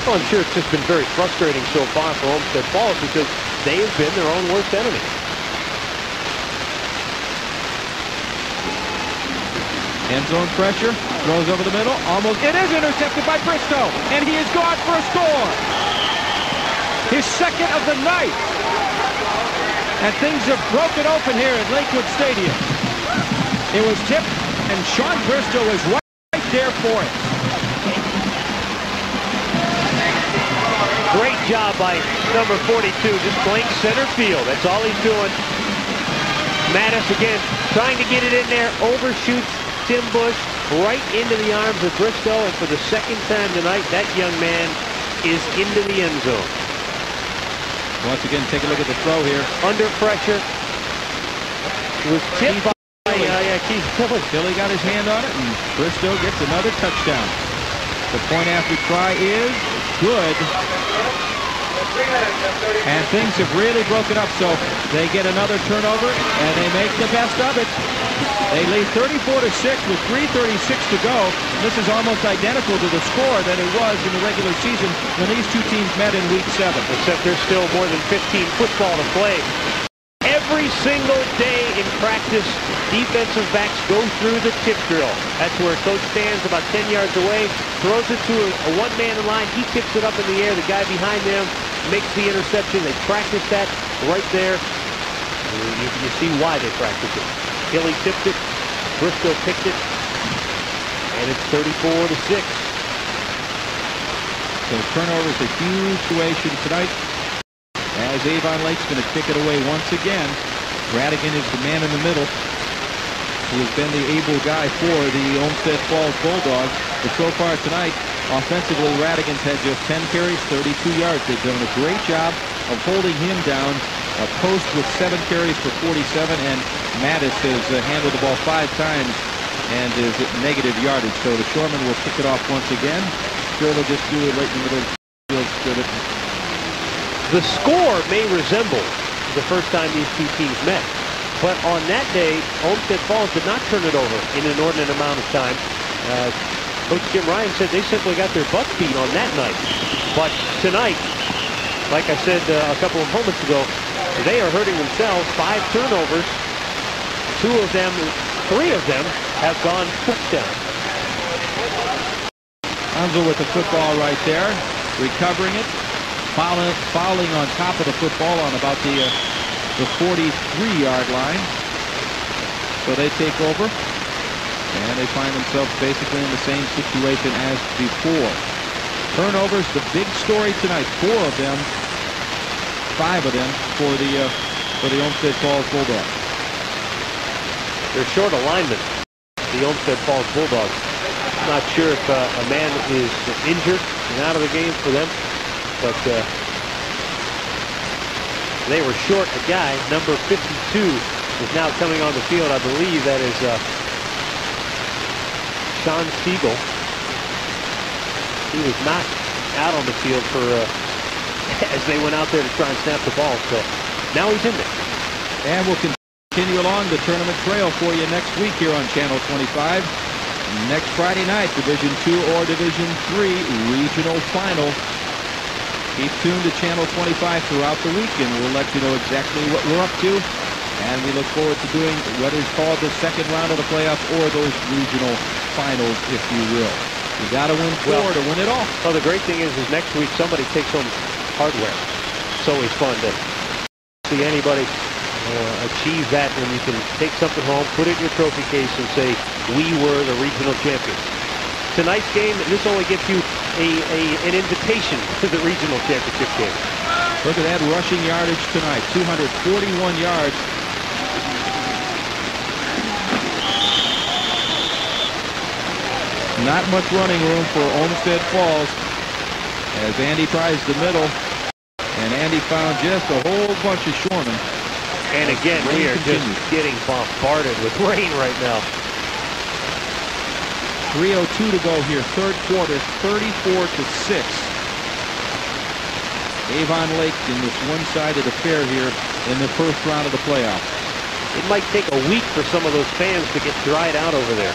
Well, I'm sure it's just been very frustrating so far for Olmsted Falls because they have been their own worst enemy. End zone pressure, throws over the middle, almost, it is intercepted by Bristow, and he is gone for a score. His second of the night. And things are broken open here at Lakewood Stadium. It was tipped, and Sean Bristow was right there for it. Great job by number 42, just playing center field. That's all he's doing. Mattis again, trying to get it in there, overshoots Tim Bush right into the arms of Bristow, and for the second time tonight, that young man is into the end zone. Once again, take a look at the throw here. Under pressure. It was tipped by Keith Tilley. Tilley got his hand on it, and Bristow gets another touchdown. The point after try is good. And things have really broken up, so they get another turnover, and they make the best of it. They lead 34-6 with 3:36 to go. This is almost identical to the score that it was in the regular season when these two teams met in Week 7. Except there's still more than 15 football to play. Every single day in practice, defensive backs go through the tip drill. That's where coach stands about 10 yards away, throws it to a one-man in line. He tips it up in the air. The guy behind them makes the interception. They practice that right there. You see why they practice it. Tilley tipped it. Bristow picked it. And it's 34-6. So turnover is a huge situation tonight, as Avon Lake's going to kick it away once again. Radigan is the man in the middle, who has been the able guy for the Olmsted Falls Bulldogs. But so far tonight, offensively, Radigan's had just 10 carries, 32 yards. They've done a great job of holding him down. A post with 7 carries for 47, and Mattis has handled the ball 5 times and is at negative yardage. So the Shoremen will kick it off once again. Sure, they'll just do it right in the middle of the field. The score may resemble the first time these two teams met, but on that day, Olmsted Falls did not turn it over in an inordinate amount of time. Coach Jim Ryan said they simply got their butts beat on that night. But tonight, like I said a couple of moments ago, they are hurting themselves. 5 turnovers. 3 of them have gone touchdown. Hansel with the football right there, recovering it. Fouling on top of the football on about the 43-yard line. So they take over, and they find themselves basically in the same situation as before. Turnovers, the big story tonight. 4 of them, 5 of them for the Olmsted Falls Bulldogs. They're short alignment, the Olmsted Falls Bulldogs. Not sure if a man is injured and out of the game for them. But they were short a guy. Number 52 is now coming on the field. I believe that is Sean Siegel. He was knocked out on the field for as they went out there to try and snap the ball. So now he's in there. And we'll continue along the tournament trail for you next week here on Channel 25. Next Friday night, Division II or Division III regional final. Keep tuned to Channel 25 throughout the week, and we'll let you know exactly what we're up to. And we look forward to doing what is called the second round of the playoffs, or those regional finals, if you will. You got to win 4 to win it all. Well, the great thing is next week somebody takes home hardware. It's always fun to see anybody achieve that when you can take something home, put it in your trophy case, and say, we were the regional champions. Tonight's game, this only gets you an invitation to the regional championship game. Look at that rushing yardage tonight, 241 yards. Not much running room for Olmsted Falls as Andy tries the middle, and Andy found just a whole bunch of shoremen. And again, we are just getting bombarded with rain right now. 3:02 to go here, third quarter, 34-6. Avon Lake in this one-sided affair here in the first round of the playoffs. It might take a week for some of those fans to get dried out over there.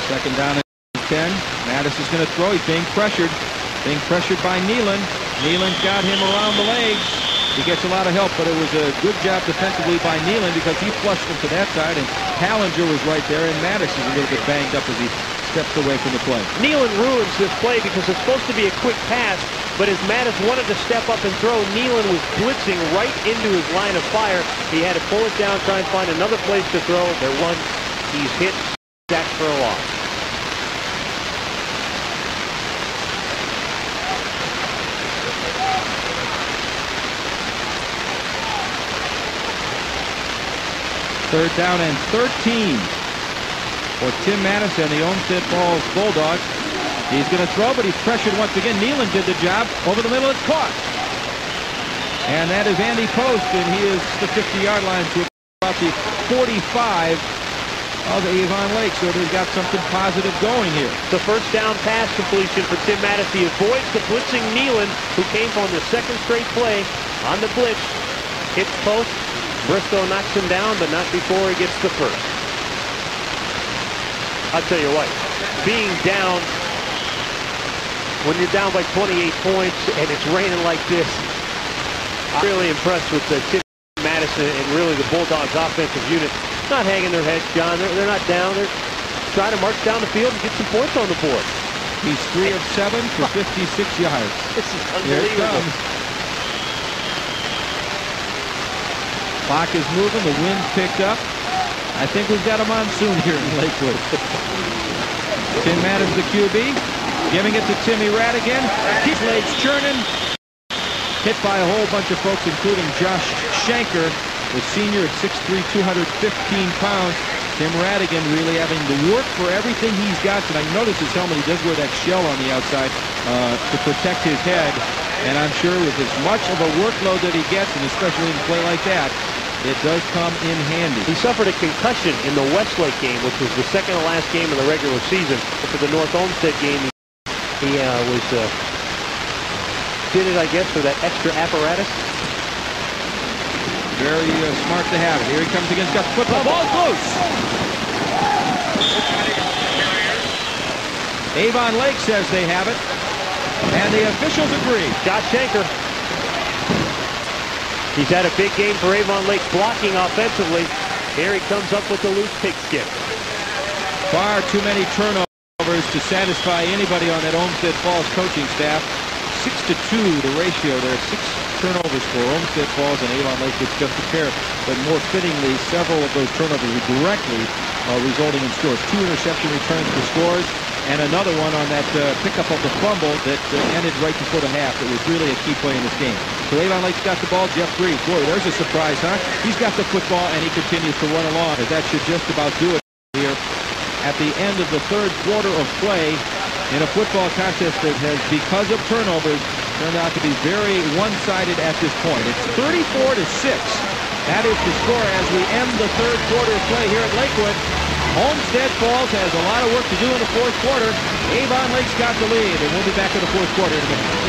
Second down and 10. Mattis is going to throw. He's being pressured by Nealon. Nealon's got him around the legs. He gets a lot of help, but it was a good job defensively by Nealon because he flushed him to that side, and Callinger was right there, and Mattis is a little bit banged up as he steps away from the play. Nealon ruins this play because it's supposed to be a quick pass, but as Mattis wanted to step up and throw, Nealon was blitzing right into his line of fire. He had to pull it down, try and find another place to throw. There one, he's hit, sacked for a loss. Third down and 13 for Tim Mattis and the Olmsted Falls Bulldogs. He's going to throw, but he's pressured once again. Nealon did the job. Over the middle, it's caught. And that is Andy Post, and he is the 50-yard line to about the 45 of Avon Lake. So they've got something positive going here. The first down pass completion for Tim Mattis. He avoids the blitzing Nealon, who came on the second straight play on the blitz. Hits Post. Briscoe knocks him down, but not before he gets the first. I'll tell you what, being down, when you're down by 28 points and it's raining like this, I'm really impressed with the Tim Madison and really the Bulldogs offensive unit. Not hanging their heads, John. They're not down. They're trying to march down the field and get some points on the board. He's 3 of 7 for 56 yards. This is unbelievable. Clock is moving, the wind's picked up. I think we've got a monsoon here in Lakewood. Tim Mattis, the QB, giving it to Timmy Radigan. Keeps legs churning. Hit by a whole bunch of folks, including Josh Shanker, the senior at 6'3", 215 pounds. Tim Radigan really having to work for everything he's got. And I notice his helmet, he does wear that shell on the outside to protect his head. And I'm sure with as much of a workload that he gets, and especially in a play like that, it does come in handy. He suffered a concussion in the Westlake game, which was the second to last game of the regular season. For the North Olmsted game, he did it, I guess, for that extra apparatus. Very smart to have it. Here he comes against got the football. Ball's loose. Avon Lake says they have it, and the officials agree. Josh Shanker. He's had a big game for Avon Lake blocking offensively. Here he comes up with the loose pigskin. Far too many turnovers to satisfy anybody on that Olmsted Falls coaching staff. 6-2 the ratio there. 6 turnovers for Olmsted Falls and Avon Lake. It's just a pair, but more fittingly, several of those turnovers were directly resulting in scores. 2 interception returns for scores, and another one on that pickup of the fumble that ended right before the half. It was really a key play in this game. So Avon Lake's got the ball. Jeff Breeze, boy, there's a surprise, huh? He's got the football, and he continues to run along. That should just about do it here at the end of the third quarter of play in a football contest that has, because of turnovers, turned out to be very one-sided at this point. It's 34-6. That is the score as we end the third quarter of play here at Lakewood. Olmsted Falls has a lot of work to do in the fourth quarter. Avon Lake's got the lead, and we'll be back in the fourth quarter in a minute.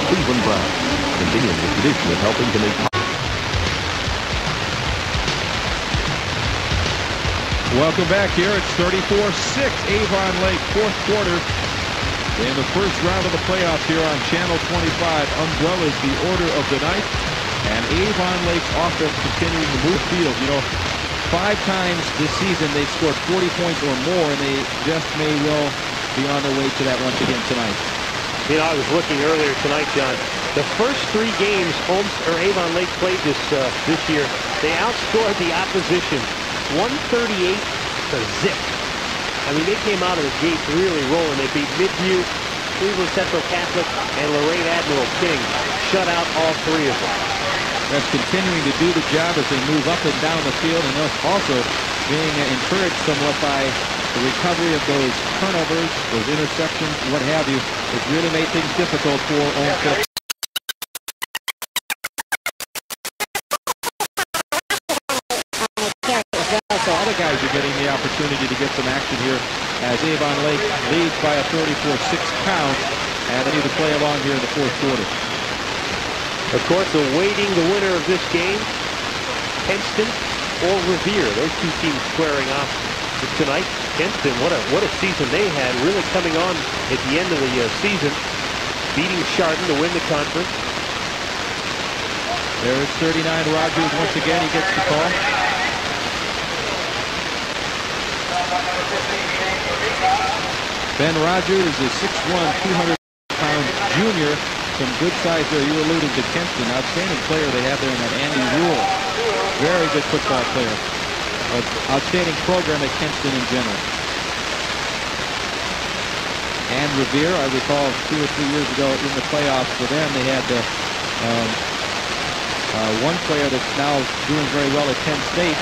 Cleveland Browns, continuing the tradition of helping to make... Welcome back here. It's 34-6, Avon Lake, fourth quarter. In the first round of the playoffs here on Channel 25, Umbrella's the order of the night. And Avon Lake's offense continuing to move field. You know, 5 times this season they've scored 40 points or more, and they just may well be on their way to that once again tonight. You know, I was looking earlier tonight, John. The first 3 games Avon Lake played this year, they outscored the opposition 138-0. I mean, they came out of the gate really rolling. They beat Midview, Cleveland Central Catholic, and Lorraine Admiral King shut out all three of them. That's continuing to do the job as they move up and down the field, and also being encouraged somewhat by the recovery of those turnovers, those interceptions, what have you. It's really made things difficult for Olmsted. So other guys are getting the opportunity to get some action here as Avon Lake leads by a 34-6 count, and they need to play along here in the fourth quarter. Of course, awaiting the winner of this game, Kenston or Revere. Those two teams squaring off tonight. Kenston, what a season they had, really coming on at the end of the season, beating Chardon to win the conference. There's 39 Rogers once again. He gets the call. Ben Rogers is 6'1", 200-pound junior. Some good size there. You alluded to Kenston. Outstanding player they have there in that Andy Rule. Very good football player. Outstanding program at Kenston in general. And Revere, I recall 2 or 3 years ago in the playoffs for them, they had one player that's now doing very well at Penn State.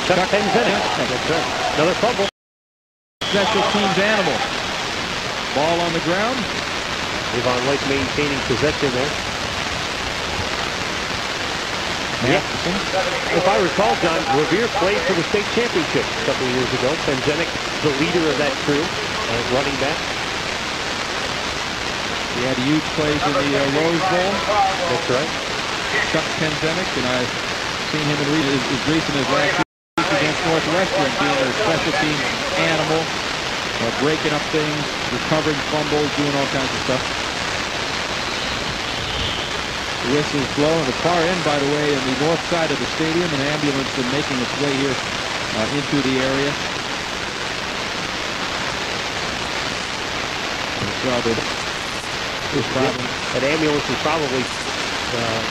Chuck Penzenik. That's right. Another fumble. Special teams animal. Ball on the ground. Avon Lake maintaining possession there. Yeah. If I recall, John, Revere played for the state championship a couple of years ago. Penzenik, the leader of that crew, running back. He had huge plays in the Rose Bowl. That's right. Chuck Penzenik, and I've seen him as recent as last week against Northwestern, being a special teams animal, breaking up things, recovering fumbles, doing all kinds of stuff. The whistle's blowing. The far end, by the way, in the north side of the stadium, an ambulance is making its way here into the area. That ambulance is probably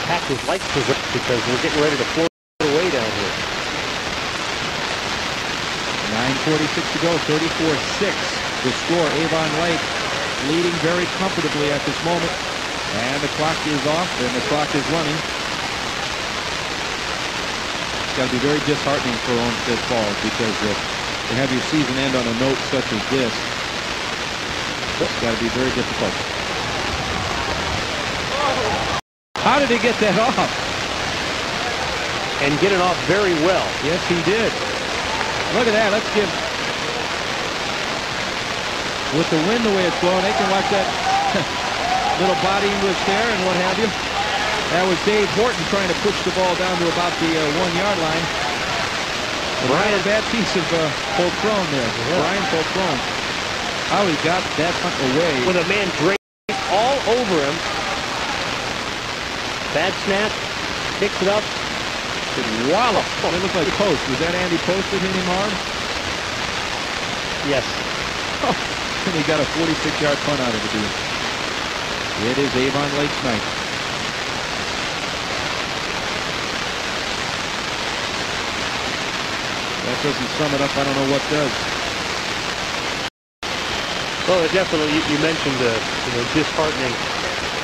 packed with life preservers because we're getting ready to float away down here. 9:46 to go, 34-6. The score, Avon Lake leading very comfortably at this moment. And the clock is off, and the clock is running. It's got to be very disheartening for Olmsted Falls because to have your season end on a note such as this, it's got to be very difficult. How did he get that off? And get it off very well. Yes, he did. Look at that. Let's give... With the wind the way it's blowing, they can watch that... little body English there and what have you. That was Dave Horton trying to push the ball down to about the 1-yard line. Brian, a bad piece of Poltrone there. Yeah. Brian Poltrone. How he got that away. With a man draped all over him. Bad snap. Picks it up. Wallop. Oh, it looked like Post. Was that Andy Post that hit him hard? Yes. Oh, and he got a 46-yard punt out of the deal. It is Avon Lake's night. That doesn't sum it up. I don't know what does. Well, definitely, you mentioned disheartening,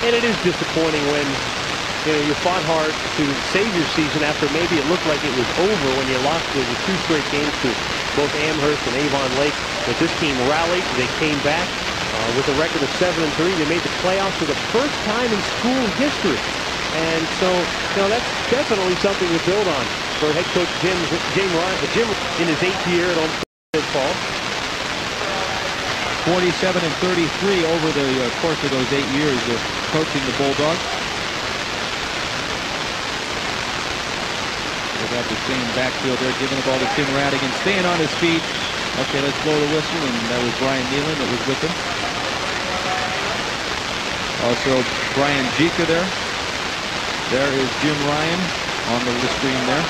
and it is disappointing when you fought hard to save your season after maybe it looked like it was over when you lost the 2 straight games to both Amherst and Avon Lake. But this team rallied. They came back. With a record of 7-3, they made the playoffs for the first time in school history. And so, that's definitely something to build on for head coach Jim in his 8th year at Olmsted Falls. 47-33 over the course of those 8 years of coaching the Bulldogs. They got the same backfield there, giving the ball to Tim Radigan, staying on his feet. Okay, let's blow the whistle, and that was Brian Nealon that was with him. Also, Brian Jika there. There is Jim Ryan on the screen there.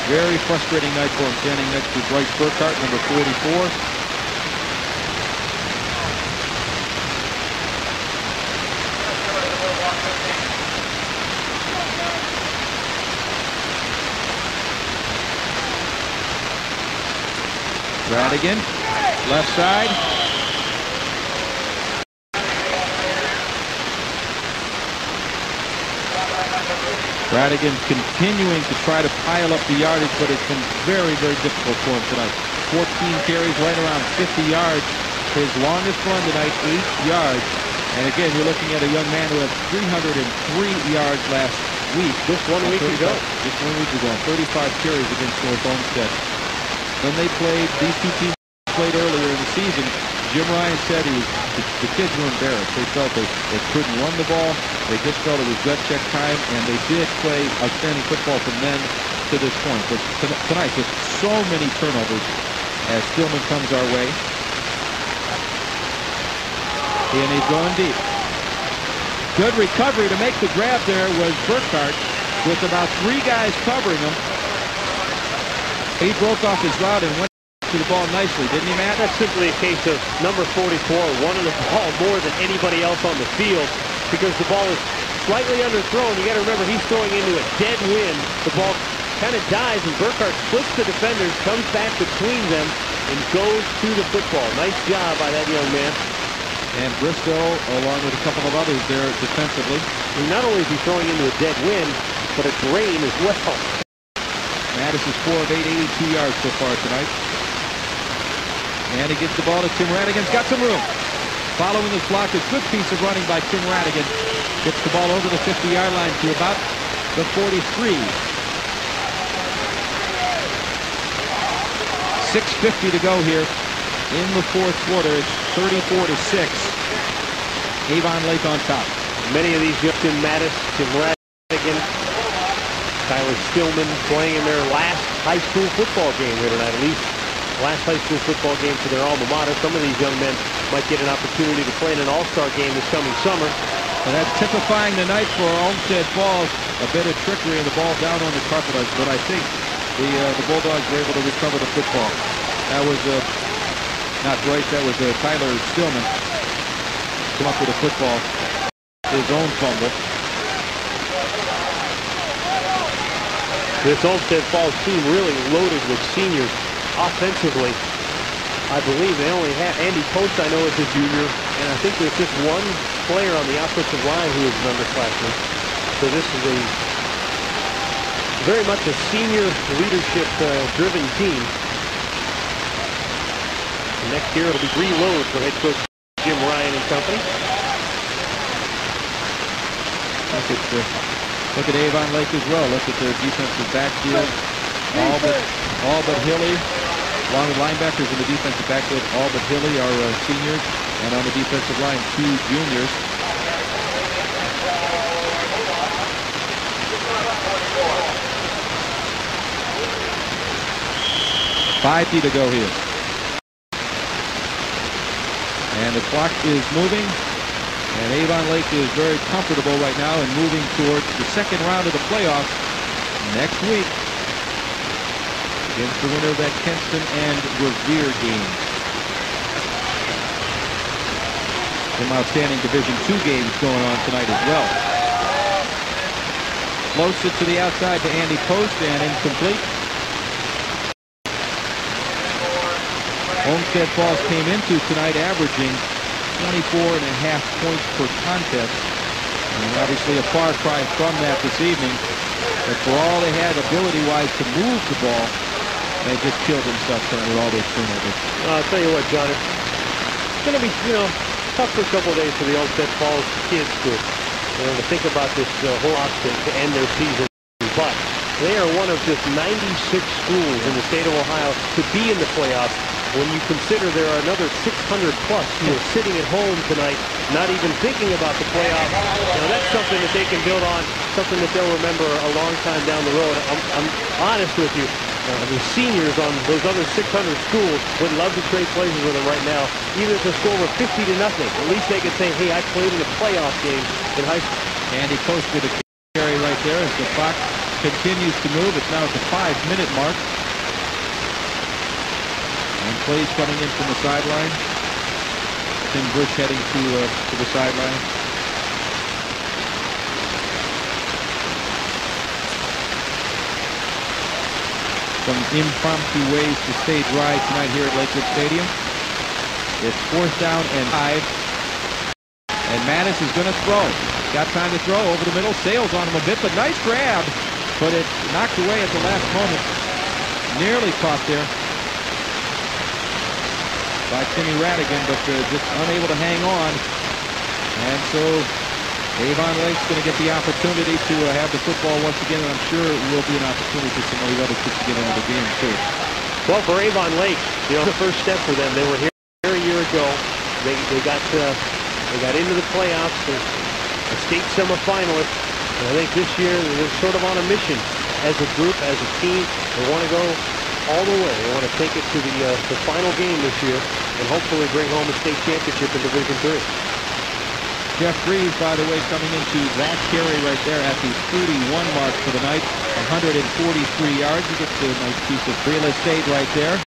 Very frustrating night for him, standing next to Bryce Burkhart, number 44. Radigan, left side. Radigan continuing to try to pile up the yardage, but it's been very, very difficult for him tonight. 14 carries, right around 50 yards. His longest run tonight, 8 yards. And again, you're looking at a young man who had 303 yards last week. Just 1 week ago. Just 1 week ago. 35 carries against North Olmsted. When they played, these two teams played earlier in the season, Jim Ryan said the kids were embarrassed. They felt they couldn't run the ball. They just felt it was gut check time, and they did play outstanding football from then to this point. But tonight, just so many turnovers as Stillman comes our way. And he's going deep. Good recovery to make the grab there was Burkhart with about 3 guys covering him. He broke off his route and went to the ball nicely, didn't he, Matt? That's simply a case of number 44 wanted the ball more than anybody else on the field because the ball is slightly underthrown. You got to remember he's throwing into a dead wind. The ball kind of dies and Burkhart splits the defenders, comes back between them, and goes to the football. Nice job by that young man. And Briscoe, along with a couple of others there defensively. And not only is he throwing into a dead wind, but a drain as well. Mattis is 4 of 8, 82 yards so far tonight. And he gets the ball to Tim Radigan's got some room. Following this block, a good piece of running by Tim Radigan. Gets the ball over the 50-yard line to about the 43. 6:50 to go here in the fourth quarter. It's 34-6. Avon Lake on top. Many of these, Tim Mattis, Tim Radigan, Tyler Stillman playing in their last high school football game here tonight, at least last high school football game for their alma mater. Some of these young men might get an opportunity to play in an all-star game this coming summer. And that's typifying the night for Olmsted Falls. A bit of trickery and the ball down on the carpet, but I think the Bulldogs were able to recover the football. That was not Bryce, that was Tyler Stillman. Come up with a football. His own fumble. This Olmsted Falls team really loaded with seniors offensively. I believe they only have Andy Post, I know, is a junior, and I think there's just one player on the offensive line who is an underclassman. So this is a very much a senior leadership driven team. Next year it'll be reload for head coach Jim Ryan and company. Look at Avon Lake as well. Look at their defensive backfield. All but Hilly, along with linebackers in the defensive backfield. All but Hilly are seniors, and on the defensive line, 2 juniors. $5 to go here. And the clock is moving. And Avon Lake is very comfortable right now and moving towards the second round of the playoffs next week against the winner of that Kenston and Revere game. Some outstanding Division II games going on tonight as well. Floats it to the outside to Andy Post and incomplete. Olmsted Falls came into tonight averaging 24.5 points per contest. And obviously a far cry from that this evening. But for all they had ability-wise to move the ball, they just killed themselves with all those turnovers. I'll tell you what, John, it's going to be, tough for a couple of days for the Olmsted Falls kids to think about this whole option to end their season. But they are one of just 96 schools in the state of Ohio to be in the playoffs. When you consider there are another 600 plus who are sitting at home tonight, not even thinking about the playoffs, that's something that they can build on, something that they'll remember a long time down the road. I'm honest with you. The seniors on those other 600 schools would love to trade places with them right now, even if the score were 50-0. At least they could say, hey, I played in a playoff game in high school. And he posted a carry right there as the clock continues to move. It's now at the 5-minute mark. And plays coming in from the sideline. Tim Bush heading to the sideline. some impromptu ways to stay dry tonight here at Lakewood Stadium. It's 4th down and 5. And Mattis is going to throw. Got time to throw over the middle. Sails on him a bit, but nice grab. But it's knocked away at the last moment. Nearly caught there by Timmy Radigan, but just unable to hang on. And so Avon Lake's going to get the opportunity to have the football once again, and I'm sure it will be an opportunity for some of the other kids to get into the game too. Well, for Avon Lake, the first step for them, they were here a year ago. They got into the playoffs, a state semifinalist, and I think this year they're sort of on a mission as a group, as a team. They want to go all the way. They want to take it to the final game this year and hopefully bring home a state championship in Division III. Jeff Reeves, by the way, coming into that carry right there at the 31 mark for the night. 143 yards. He gets a nice piece of real estate right there.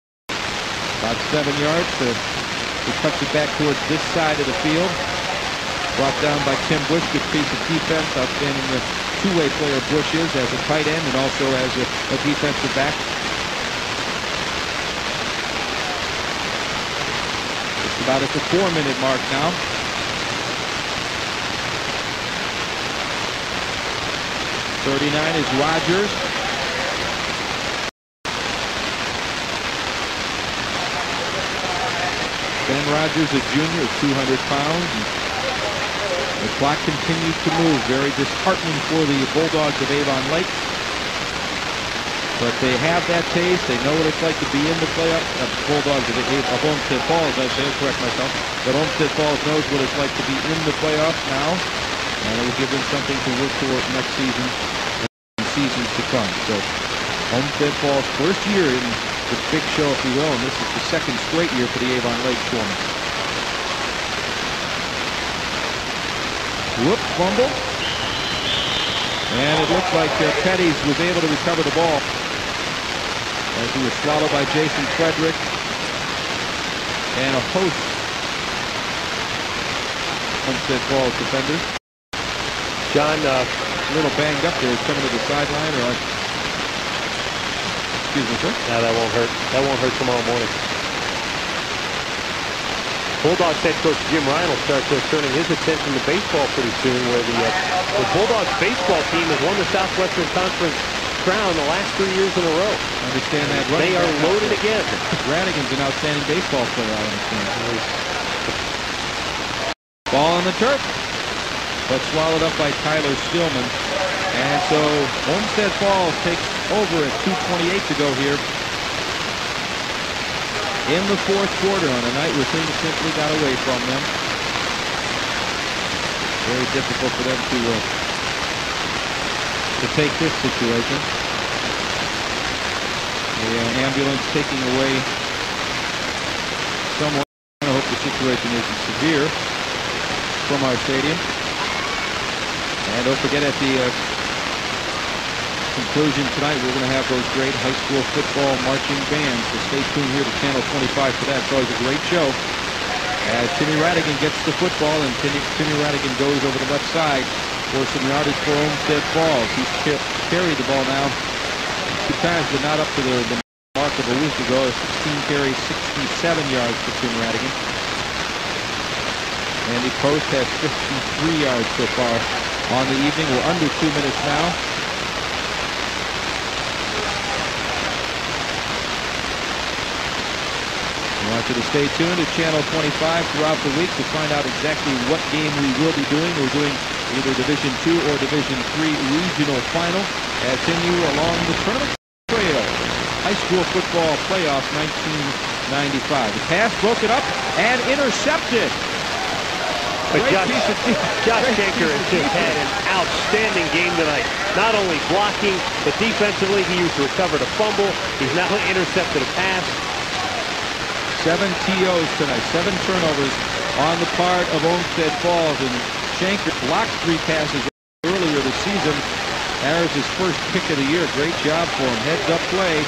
About 7 yards. He cuts it back towards this side of the field. Brought down by Tim Bush. Good piece of defense. Outstanding the two-way player Bush is as a tight end and also as a defensive back. It's about at the 4-minute mark now. '39 is Rogers. Ben Rogers, a junior, 200 pounds. The clock continues to move. Very disheartening for the Bulldogs of Avon Lake. But they have that taste. They know what it's like to be in the playoff. Bulldogs of Olmsted Falls, I say, correct myself. But Olmsted Falls knows what it's like to be in the playoffs now. And it will give them something to work toward next season and seasons to come. So Olmsted Falls' first year in the big show, if you will, and this is the second straight year for the Avon Lake Storm. Whoop, fumble. And it looks like Petties was able to recover the ball as he was swallowed by Jason Frederick and a host Olmsted Falls defenders. John, a little banged up there. He's coming to the sideline, or excuse me, sir. No, that won't hurt. That won't hurt tomorrow morning. Bulldogs head coach Jim Ryan will start turning his attention to baseball pretty soon, where the Bulldogs baseball team has won the Southwestern Conference crown the last 3 years in a row. Understand that. They are loaded again. Radigan's an outstanding baseball player, I understand. Ball on the turf, but swallowed up by Tyler Stillman. And so Olmsted Falls takes over at 2:28 to go here in the 4th quarter on a night where things simply got away from them. Very difficult for them to take this situation. The ambulance taking away someone. I hope the situation isn't severe from our stadium. And don't forget, at the conclusion tonight, we're going to have those great high school football marching bands. So stay tuned here to Channel 25 for that. It's always a great show. As Timmy Radigan gets the football, and Timmy Radigan goes over the left side for some yardage for Olmsted Falls. He's carried the ball now 2 times, but not up to the mark of a week ago. 16 carries, 67 yards for Tim Radigan. Andy Post has 53 yards so far on the evening. We're under 2 minutes now. I want you to stay tuned to Channel 25 throughout the week to find out exactly what game we will be doing. We're doing either Division II or Division III regional final as continue along the tournament trail. High school football playoffs 1995. The pass broken up and intercepted. But Josh Schenker has just had an outstanding game tonight. Not only blocking, but defensively he used to recover the fumble. He's now intercepted a pass. 7 TOs tonight, 7 turnovers on the part of Olmsted Falls, and Schenker blocked 3 passes earlier this season. There's his first pick of the year. Great job for him. Heads up play.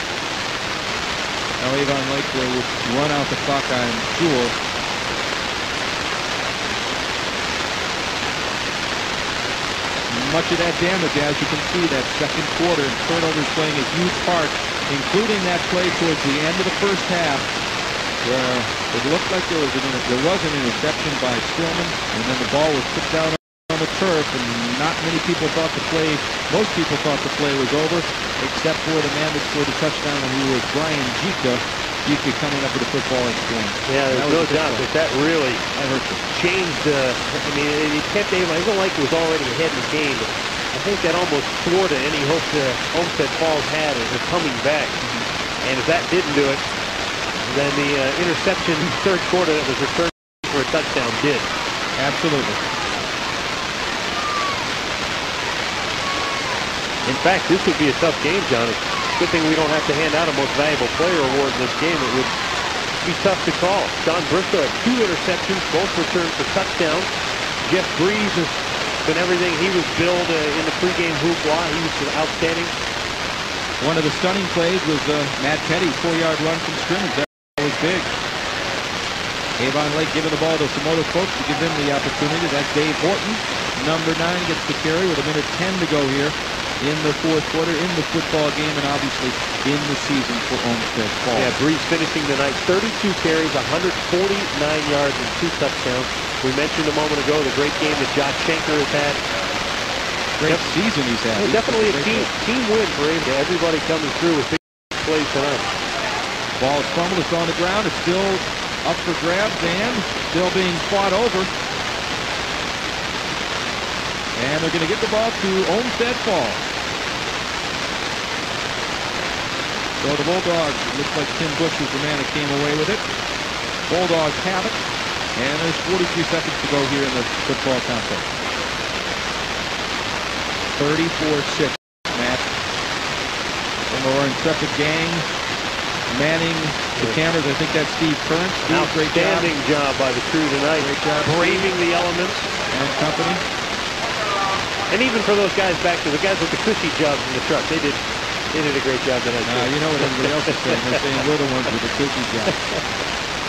Now Avon Lake will run out the clock, I'm sure. Much of that damage, as you can see, that second quarter, and turnovers playing a huge part including that play towards the end of the first half where it looked like there was an interception by Stillman, and then the ball was put down on the turf, and not many people thought most people thought the play was over, except for the man that scored the touchdown, who was Brian Jika coming up with the football and scoring. Yeah, there's no doubt that really changed. I mean, it kept Avon. Even like it was already ahead in the game. But I think that almost thwarted any hope that Olmsted Falls had of coming back. And if that didn't do it, then the interception in the third quarter that was returned for a touchdown did. Absolutely. In fact, this would be a tough game, John. Good thing we don't have to hand out a most valuable player award in this game. It would be tough to call. John Bristow had 2 interceptions, both returned for touchdowns. Jeff Breeze has been everything he was billed in the pregame hoopla. He was outstanding. One of the stunning plays was Matt Petty's 4-yard run from scrimmage. That was big. Avon Lake giving the ball to some other folks to give them the opportunity. That's Dave Horton. Number 9 gets the carry with 1:10 to go here in the fourth quarter, in the football game, and obviously in the season for Olmsted Falls. Yeah, Breeze finishing the night 32 carries, 149 yards, and 2 touchdowns. We mentioned a moment ago the great game that Josh Schenker has had. Great season he's had. Definitely a team win for Avon. Everybody coming through with big plays tonight. Ball is fumbled. It's on the ground. It's still up for grabs and still being fought over. And they're going to get the ball to Olmsted Falls. So the Bulldogs, it looks like Tim Bush was the man that came away with it. Bulldogs have it. And there's 43 seconds to go here in the football contest. 34-6, Matt. From our intrepid gang manning the cameras. I think that's Steve Curran. Outstanding job by the crew tonight. Great job. Braving the elements. And company. And even for those guys back there, the guys with the cushy jobs in the truck, they did a great job tonight. You know what everybody else is saying? They're saying we're the ones with the cushy jobs.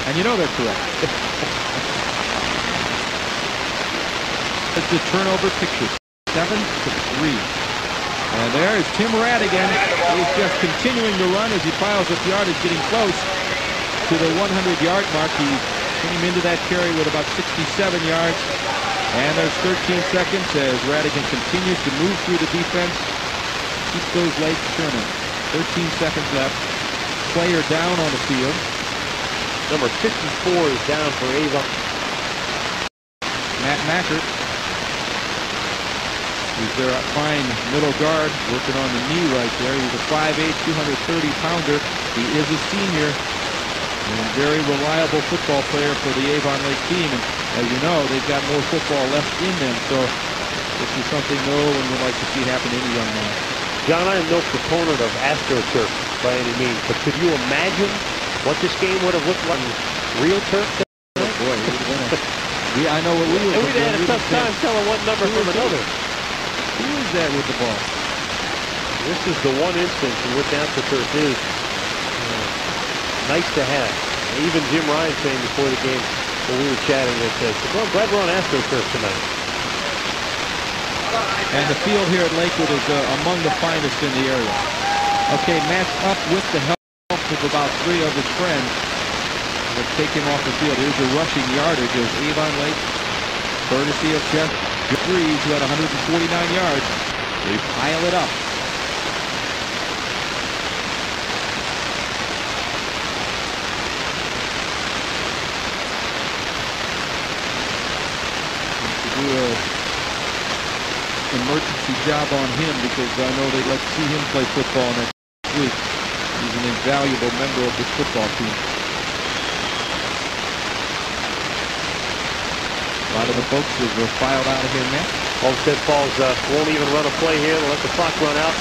And you know they're correct. It's the turnover picture. 7-3. And there is Tim Radigan. He's just continuing to run as he piles up yardage, getting close to the 100-yard mark. He came into that carry with about 67 yards. And there's 13 seconds as Radigan continues to move through the defense. Keep those legs turning. 13 seconds left. Player down on the field. Number 54 is down for Avon. Matt Mackert. He's their fine middle guard, working on the knee right there. He's a 5'8", 230-pounder. He is a senior and a very reliable football player for the Avon Lake team. And as you know, they've got more football left in them, so this is something no one would like to see happen to any young man. John, I am no proponent of AstroTurf by any means, but could you imagine what this game would have looked like on real turf? Oh boy, I know what we would have had a tough time telling one number from another. Who is that with the ball? This is the one instance in which AstroTurf is nice to have. Even Jim Ryan saying before the game when we were chatting that said, well, I'm glad we're on AstroTurf tonight. And the field here at Lakewood is among the finest in the area. Okay, matched up with the help of about 3 of his friends. Let's take him off the field. Here's the rushing yardage of Avon Lake, courtesy of Jeff Breeze, who had 149 yards. They pile it up. Do an emergency job on him because I know they'd like to see him play football next week. He's an invaluable member of this football team. A lot of the folks have filed out of here now. Olmsted Falls won't even run a play here. They'll let the clock run out.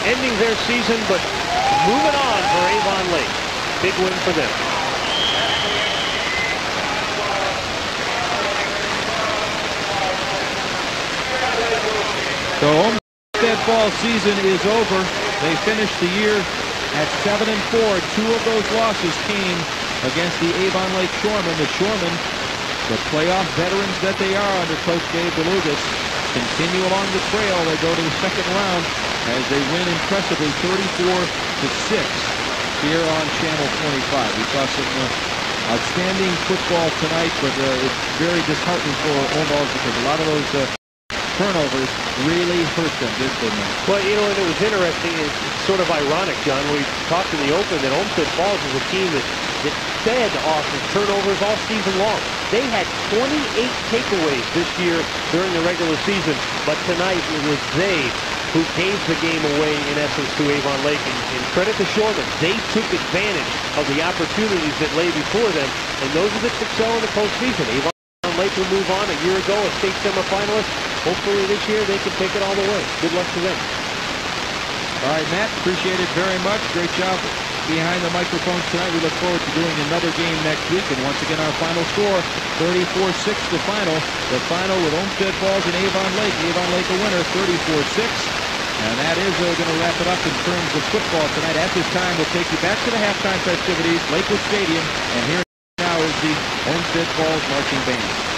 Ending their season, but moving on for Avon Lake. Big win for them. So Olmsted Falls season is over. They finished the year at 7-4. 2 of those losses came against the Avon Lake Shoremen. The Shoremen, the playoff veterans that they are under Coach Dave DeLugas, continue along the trail. They go to the second round as they win impressively 34-6 here on Channel 25. We saw some outstanding football tonight, but it's very disheartening for Omaha because a lot of those turnovers really hurt them, didn't they? Well, you know, and it was interesting. It's sort of ironic, John. We talked in the open that Olmsted Falls is a team that fed off of turnovers all season long. They had 28 takeaways this year during the regular season, but tonight it was they who gave the game away, in essence, to Avon Lake. And credit to Shorman, they took advantage of the opportunities that lay before them, and those are that excel in the postseason. Avon Lake will move on. A year ago, a state semifinalist. Hopefully this year they can take it all the way. Good luck to them. All right, Matt, appreciate it very much. Great job behind the microphones tonight. We look forward to doing another game next week. And once again, our final score, 34-6 the final. The final with Olmsted Falls and Avon Lake. Avon Lake a winner, 34-6. And that is going to wrap it up in terms of football tonight. At this time, we'll take you back to the halftime festivities, Lakewood Stadium. And here now is the Olmsted Falls Marching Band.